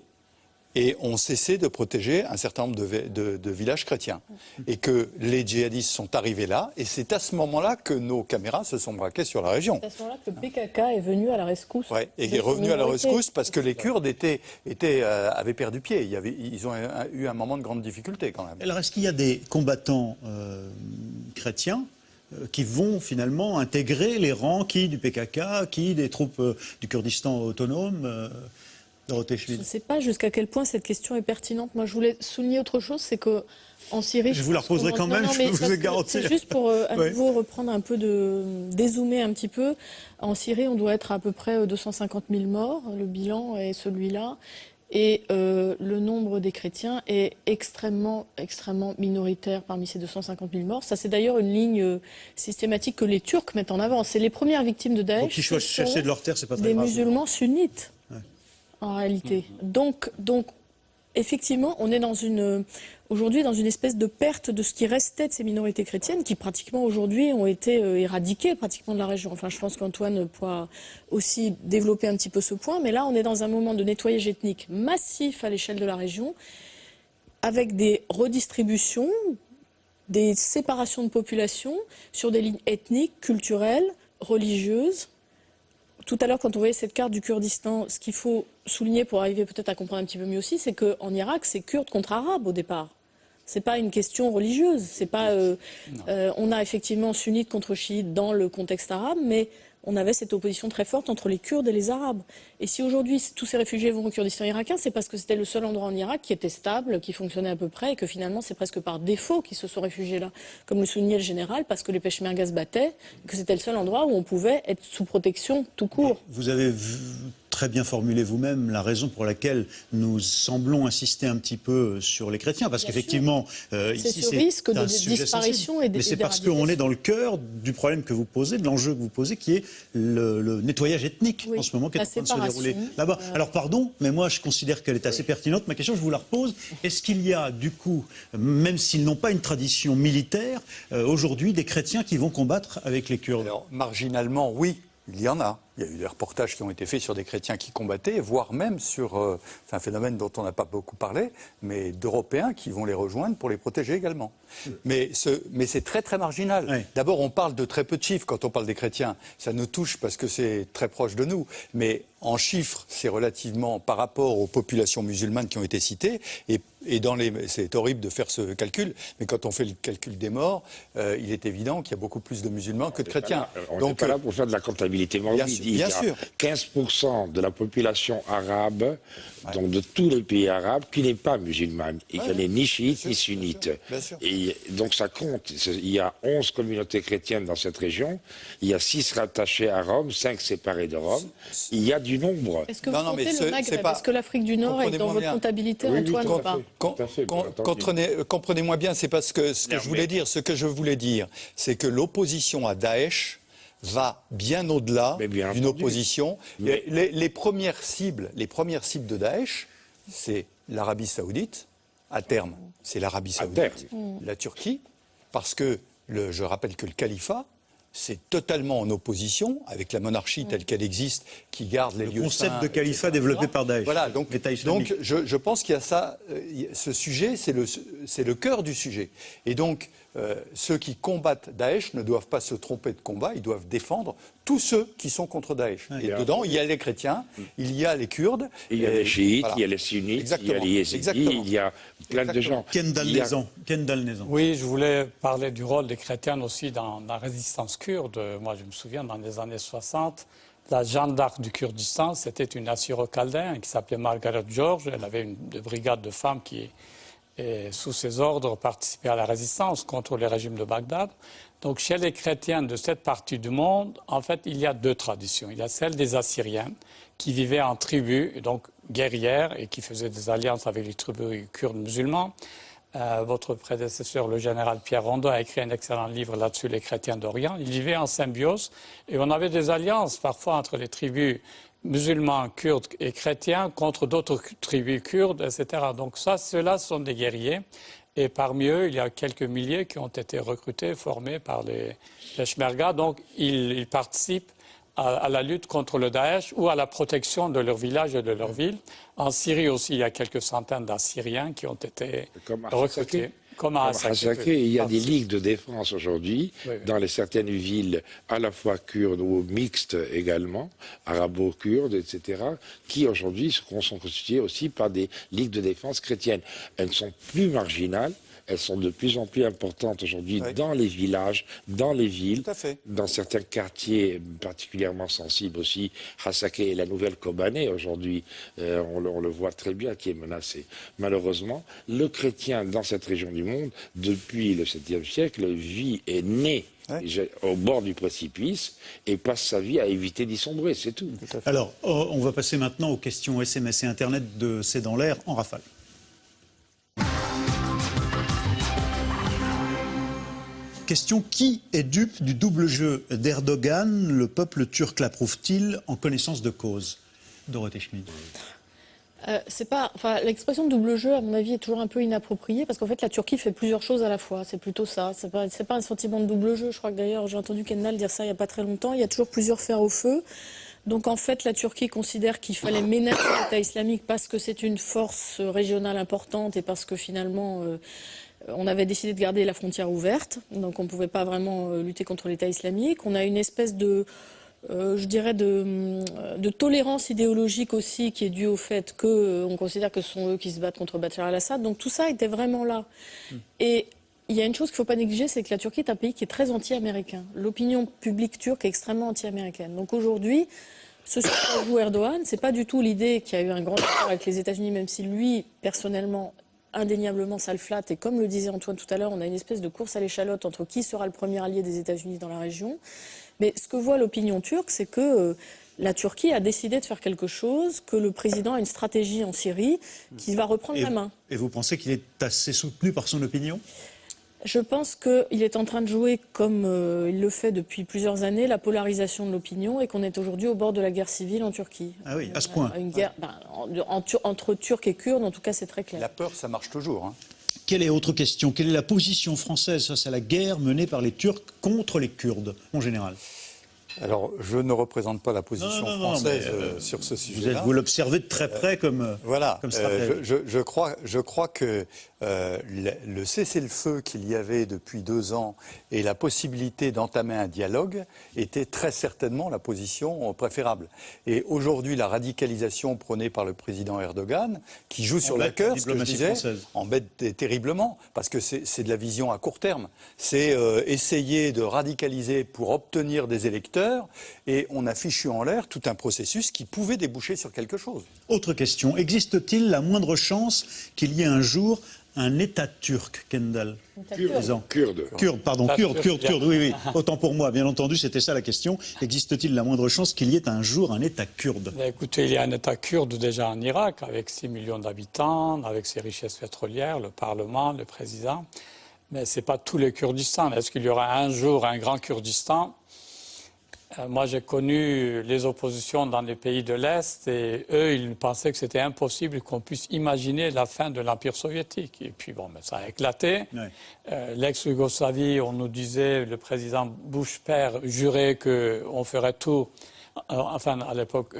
et ont cessé de protéger un certain nombre de villages chrétiens. Et que les djihadistes sont arrivés là, et c'est à ce moment-là que nos caméras se sont braquées sur la région. C'est à ce moment-là que le PKK est venu à la rescousse. Oui, et est revenu à la rescousse parce que les Kurdes avaient perdu pied. Ils ont eu un moment de grande difficulté quand même. Alors est-ce qu'il y a des combattants chrétiens qui vont finalement intégrer les rangs, qui du PKK, qui des troupes du Kurdistan autonome Dorothée Je Schmid. ne sais pas jusqu'à quel point cette question est pertinente. Moi, je voulais souligner autre chose, c'est qu'en Syrie... Je vous la reposerai quand même, je peux vous le garantir. C'est juste pour à nouveau reprendre un peu dézoomer un petit peu. En Syrie, on doit être à peu près 250 000 morts. Le bilan est celui-là. Et le nombre des chrétiens est extrêmement, extrêmement minoritaire parmi ces 250 000 morts. Ça, c'est d'ailleurs une ligne systématique que les Turcs mettent en avant. C'est les premières victimes de Daesh. Donc, qu'ils soient chassés de leur terre, c'est pas très des grave. musulmans sunnites, en réalité. Donc, effectivement, on est aujourd'hui dans une espèce de perte de ce qui restait de ces minorités chrétiennes qui pratiquement aujourd'hui ont été éradiquées pratiquement de la région. Enfin, je pense qu'Antoine pourra aussi développer un petit peu ce point, mais là on est dans un moment de nettoyage ethnique massif à l'échelle de la région avec des redistributions, des séparations de population sur des lignes ethniques, culturelles, religieuses. Tout à l'heure, quand on voyait cette carte du Kurdistan, ce qu'il faut souligner pour arriver peut-être à comprendre un petit peu mieux aussi, c'est qu'en Irak, c'est Kurdes contre Arabes au départ. C'est pas une question religieuse. C'est pas. On a effectivement sunnites contre chiites dans le contexte arabe, mais on avait cette opposition très forte entre les Kurdes et les Arabes. Et si aujourd'hui tous ces réfugiés vont au Kurdistan irakien, c'est parce que c'était le seul endroit en Irak qui était stable, qui fonctionnait à peu près, et que finalement c'est presque par défaut qu'ils se sont réfugiés là, comme le soulignait le général, parce que les Peshmergas se battaient, et que c'était le seul endroit où on pouvait être sous protection tout court. Vous avez très bien formulé vous-même la raison pour laquelle nous semblons insister un petit peu sur les chrétiens, parce qu'effectivement, ici ce risque de sujet disparition sensible, mais c'est parce qu'on est dans le cœur du problème que vous posez, de l'enjeu que vous posez, qui est le nettoyage ethnique en ce moment qui est en train de se dérouler là-bas. Alors pardon, mais moi je considère qu'elle est assez pertinente. Ma question, je vous la repose. Est-ce qu'il y a du coup, même s'ils n'ont pas une tradition militaire, aujourd'hui des chrétiens qui vont combattre avec les Kurdes? Alors, marginalement, oui. Il y en a. Il y a eu des reportages qui ont été faits sur des chrétiens qui combattaient, voire même sur, c'est un phénomène dont on n'a pas beaucoup parlé, mais d'Européens qui vont les rejoindre pour les protéger également. Mais c'est très très marginal. Oui. D'abord, on parle de très peu de chiffres quand on parle des chrétiens. Ça nous touche parce que c'est très proche de nous. Mais en chiffres, c'est relativement par rapport aux populations musulmanes qui ont été citées. Et c'est horrible de faire ce calcul, mais quand on fait le calcul des morts, il est évident qu'il y a beaucoup plus de musulmans que de chrétiens. On n'est pas là pour faire de la comptabilité morbide. Il y a 15% de la population arabe, donc de tous les pays arabes, qui n'est pas musulmane, et qui n'est ni chiite ni sunnite. Et donc ça compte. Il y a 11 communautés chrétiennes dans cette région, il y a 6 rattachées à Rome, 5 séparées de Rome. Il y a du nombre. Est-ce que vous comptez le Maghreb? Est-ce que l'Afrique du Nord est dans votre comptabilité, Antoine, ou pas? Comprenez-moi bien, c'est parce que ce que je voulais dire, c'est que l'opposition à Daesh va bien au-delà d'une opposition. Les premières cibles de Daesh, c'est l'Arabie Saoudite, à terme, c'est l'Arabie Saoudite, la Turquie, parce que je rappelle que le califat, c'est totalement en opposition avec la monarchie telle qu'elle existe, qui garde les lieux saints. Le concept de califat développé par Daesh. Voilà, donc je pense qu'il y a ça, ce sujet, c'est le cœur du sujet. Et donc, ceux qui combattent Daesh ne doivent pas se tromper de combat, ils doivent défendre tous ceux qui sont contre Daesh. Et dedans, il y a les chrétiens, il y a les Kurdes. Il y a les chiites, il y a les sunnites, il y a les yézidis, il y a plein de gens. Ken Dalnezan. Oui, je voulais parler du rôle des chrétiens aussi dans la résistance kurde. Moi, je me souviens, dans les années 60, la Jeanne d'Arc du Kurdistan, c'était une assyro-chaldéenne qui s'appelait Margaret George. Elle avait une brigade de femmes qui, sous ses ordres, participaient à la résistance contre le régime de Bagdad. Donc, chez les chrétiens de cette partie du monde, en fait, il y a deux traditions. Il y a celle des Assyriens, qui vivaient en tribus, donc guerrières, et qui faisaient des alliances avec les tribus kurdes musulmans. Votre prédécesseur, le général Pierre Rondeau, a écrit un excellent livre là-dessus, Les chrétiens d'Orient. Ils vivaient en symbiose, et on avait des alliances parfois entre les tribus musulmans, kurdes et chrétiens contre d'autres tribus kurdes, etc. Donc ceux-là sont des guerriers. Et parmi eux, il y a quelques milliers qui ont été recrutés, formés par les Peshmerga. Donc, ils participent à la lutte contre le Daesh ou à la protection de leur village et de leur ville. En Syrie aussi, il y a quelques centaines d'Assyriens qui ont été recrutés. Comme à Hasakeh, il y a des ligues de défense aujourd'hui dans certaines villes à la fois kurdes ou mixtes également, arabo-kurdes, etc., qui aujourd'hui sont constituées aussi par des ligues de défense chrétiennes. Elles sont plus marginales, elles sont de plus en plus importantes aujourd'hui dans les villages, dans les villes, dans certains quartiers particulièrement sensibles aussi. Hassaké et la nouvelle Kobané, aujourd'hui, on le voit très bien, qui est menacé. Malheureusement, le chrétien dans cette région du monde, depuis le 7e siècle, vit et naît au bord du précipice et passe sa vie à éviter d'y sombrer, c'est tout. Alors, on va passer maintenant aux questions SMS et Internet de C'est dans l'air en rafale. Question, qui est dupe du double jeu d'Erdogan? Le peuple turc l'approuve-t-il en connaissance de cause? Dorothée Schmidt. L'expression double jeu, à mon avis, est toujours un peu inappropriée parce qu'en fait, la Turquie fait plusieurs choses à la fois. C'est plutôt ça. C'est pas un sentiment de double jeu. Je crois que d'ailleurs, j'ai entendu Kendall dire ça il n'y a pas très longtemps. Il y a toujours plusieurs fers au feu. Donc en fait, la Turquie considère qu'il fallait ménager l'État islamique parce que c'est une force régionale importante et parce que finalement, on avait décidé de garder la frontière ouverte. Donc on ne pouvait pas vraiment lutter contre l'État islamique. On a une espèce de tolérance idéologique aussi qui est due au fait qu'on considère que ce sont eux qui se battent contre Bachar al-Assad. Donc tout ça était vraiment là. Et il y a une chose qu'il ne faut pas négliger, c'est que la Turquie est un pays qui est très anti-américain. L'opinion publique turque est extrêmement anti-américaine. Donc aujourd'hui, ce sur quoi joue Erdogan, ce n'est pas du tout l'idée qu'il y a eu un grand accord avec les États-Unis, même si lui, personnellement, indéniablement, ça le flatte. Et comme le disait Antoine tout à l'heure, on a une espèce de course à l'échalote entre qui sera le premier allié des États-Unis dans la région. Mais ce que voit l'opinion turque, c'est que la Turquie a décidé de faire quelque chose, que le président a une stratégie en Syrie qui va reprendre la main. Et vous pensez qu'il est assez soutenu par son opinion ? Je pense qu'il est en train de jouer, comme il le fait depuis plusieurs années, la polarisation de l'opinion et qu'on est aujourd'hui au bord de la guerre civile en Turquie. Ah oui, à ce point. Une guerre entre Turcs et Kurdes, en tout cas, c'est très clair. La peur, ça marche toujours. Hein. Quelle est autre question? Quelle est la position française face à la guerre menée par les Turcs contre les Kurdes, en général? Alors, je ne représente pas la position française sur ce sujet-là. Vous l'observez de très près comme stratège. Je crois que le cessez-le-feu qu'il y avait depuis 2 ans et la possibilité d'entamer un dialogue était très certainement la position préférable. Et aujourd'hui, la radicalisation prônée par le président Erdogan, qui joue sur le cœur, ce que je disais, embête terriblement, parce que c'est de la vision à court terme. C'est essayer de radicaliser pour obtenir des électeurs, et on a fichu en l'air tout un processus qui pouvait déboucher sur quelque chose. Autre question, existe-t-il la moindre chance qu'il y ait un jour un État turc, Kendall? Kurde, oui. Autant pour moi, bien entendu, c'était ça la question. Existe-t-il la moindre chance qu'il y ait un jour un État kurde? Écoutez, il y a un État kurde déjà en Irak, avec 6 millions d'habitants, avec ses richesses pétrolières, le Parlement, le président. Mais ce n'est pas tout le Kurdistan. Est-ce qu'il y aura un jour un grand Kurdistan? Moi, j'ai connu les oppositions dans les pays de l'Est et eux, ils pensaient que c'était impossible qu'on puisse imaginer la fin de l'Empire soviétique. Et puis, bon, ça a éclaté. Ouais. L'ex-Yougoslavie, on nous disait, le président Bush père jurait qu'on ferait tout, enfin, à l'époque,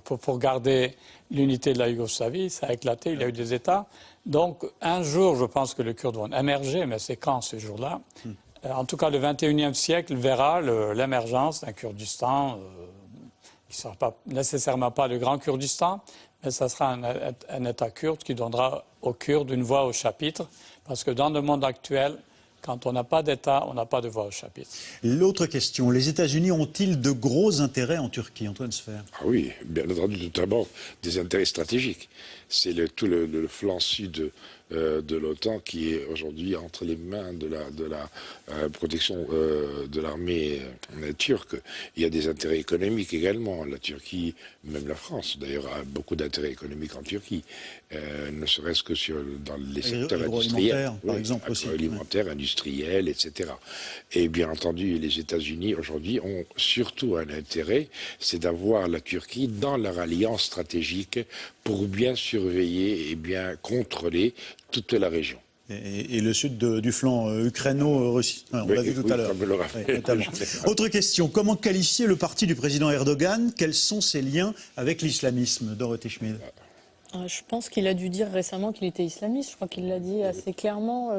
pour garder l'unité de la Yougoslavie. Ça a éclaté, il y a eu des États. Donc, un jour, je pense que les Kurdes vont émerger, mais c'est quand, ce jour-là? En tout cas, le 21e siècle verra l'émergence d'un Kurdistan qui ne sera pas nécessairement pas le Grand Kurdistan, mais ça sera un État kurde qui donnera aux Kurdes une voix au chapitre, parce que dans le monde actuel, quand on n'a pas d'État, on n'a pas de voix au chapitre. L'autre question, les États-Unis ont-ils de gros intérêts en Turquie, Antoine Sfer? Ah oui, bien entendu, notamment des intérêts stratégiques. C'est tout le flanc sud de l'OTAN qui est aujourd'hui entre les mains de la protection de l'armée turque. Il y a des intérêts économiques également. La Turquie, même la France d'ailleurs, a beaucoup d'intérêts économiques en Turquie, ne serait-ce que dans les secteurs industriels, par exemple, agroalimentaire, industriel, etc. Et bien entendu, les États-Unis aujourd'hui ont surtout un intérêt, c'est d'avoir la Turquie dans leur alliance stratégique pour bien surveiller et bien contrôler toute la région. Et le sud du flanc ukraino-russe. On l'a vu tout à l'heure. Autre question, comment qualifier le parti du président Erdogan? Quels sont ses liens avec l'islamisme? Dorothée Schmidt. Je pense qu'il a dû dire récemment qu'il était islamiste. Je crois qu'il l'a dit assez clairement.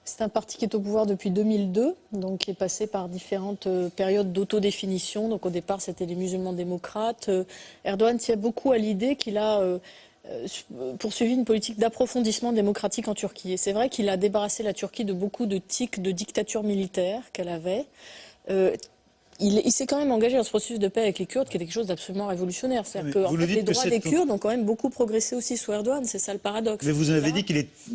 C'est un parti qui est au pouvoir depuis 2002, donc qui est passé par différentes périodes d'autodéfinition. Donc au départ, c'était les musulmans démocrates. Erdogan tient beaucoup à l'idée qu'il a poursuivi une politique d'approfondissement démocratique en Turquie. Et c'est vrai qu'il a débarrassé la Turquie de beaucoup de tics de dictature militaire qu'elle avait. Il s'est quand même engagé dans ce processus de paix avec les Kurdes, qui était quelque chose d'absolument révolutionnaire. C'est-à-dire que les droits des Kurdes ont quand même beaucoup progressé aussi sous Erdogan. C'est ça le paradoxe. Mais vous avez dit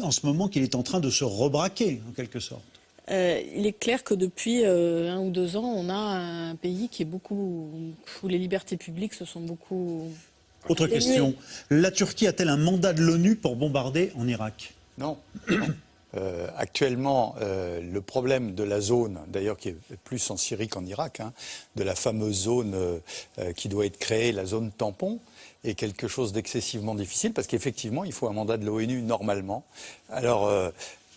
en ce moment qu'il est en train de se rebraquer, en quelque sorte. Il est clair que depuis 1 ou 2 ans, on a un pays qui est où les libertés publiques se sont beaucoup... Autre question. La Turquie a-t-elle un mandat de l'ONU pour bombarder en Irak? Non. Actuellement, le problème de la zone, d'ailleurs qui est plus en Syrie qu'en Irak, de la fameuse zone qui doit être créée, la zone tampon, est quelque chose d'excessivement difficile parce qu'effectivement, il faut un mandat de l'ONU normalement. Alors,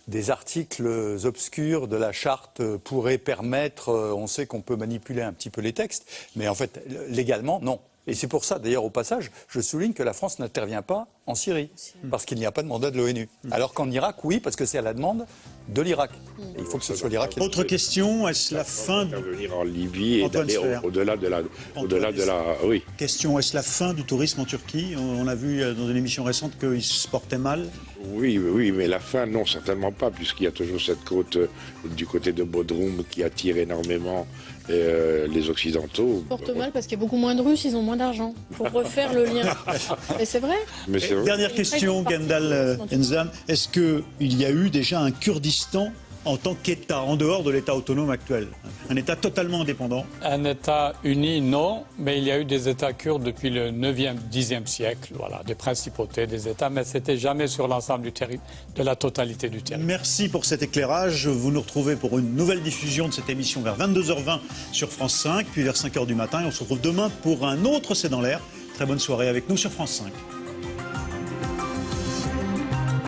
des articles obscurs de la charte pourraient permettre, on sait qu'on peut manipuler un petit peu les textes, mais en fait, légalement, non. Et c'est pour ça, d'ailleurs, au passage, je souligne que la France n'intervient pas en Syrie, parce qu'il n'y a pas de mandat de l'ONU. Alors qu'en Irak, oui, parce que c'est à la demande de l'Irak. Et il faut que ce soit l'Irak. Autre question, est-ce la fin d'intervenir en Libye et d'aller au-delà de la... Oui. Question, est-ce la fin du tourisme en Turquie? On a vu dans une émission récente qu'il se portait mal. Oui, mais la fin, non, certainement pas, puisqu'il y a toujours cette côte du côté de Bodrum qui attire énormément les Occidentaux. Ils se portent mal parce qu'il y a beaucoup moins de Russes, ils ont moins d'argent. Pour refaire le lien. Et c'est vrai. Dernière question, Gendal Enzam. Est-ce qu'il y a eu déjà un Kurdistan en tant qu'État, en dehors de l'État autonome actuel? Un État totalement indépendant? Un État uni, non, mais il y a eu des États kurdes depuis le 9e, 10e siècle, voilà, des principautés, des États, mais ce n'était jamais sur l'ensemble de la totalité du territoire. Merci pour cet éclairage. Vous nous retrouvez pour une nouvelle diffusion de cette émission vers 22h20 sur France 5, puis vers 5h du matin. Et on se retrouve demain pour un autre C'est dans l'air. Très bonne soirée avec nous sur France 5.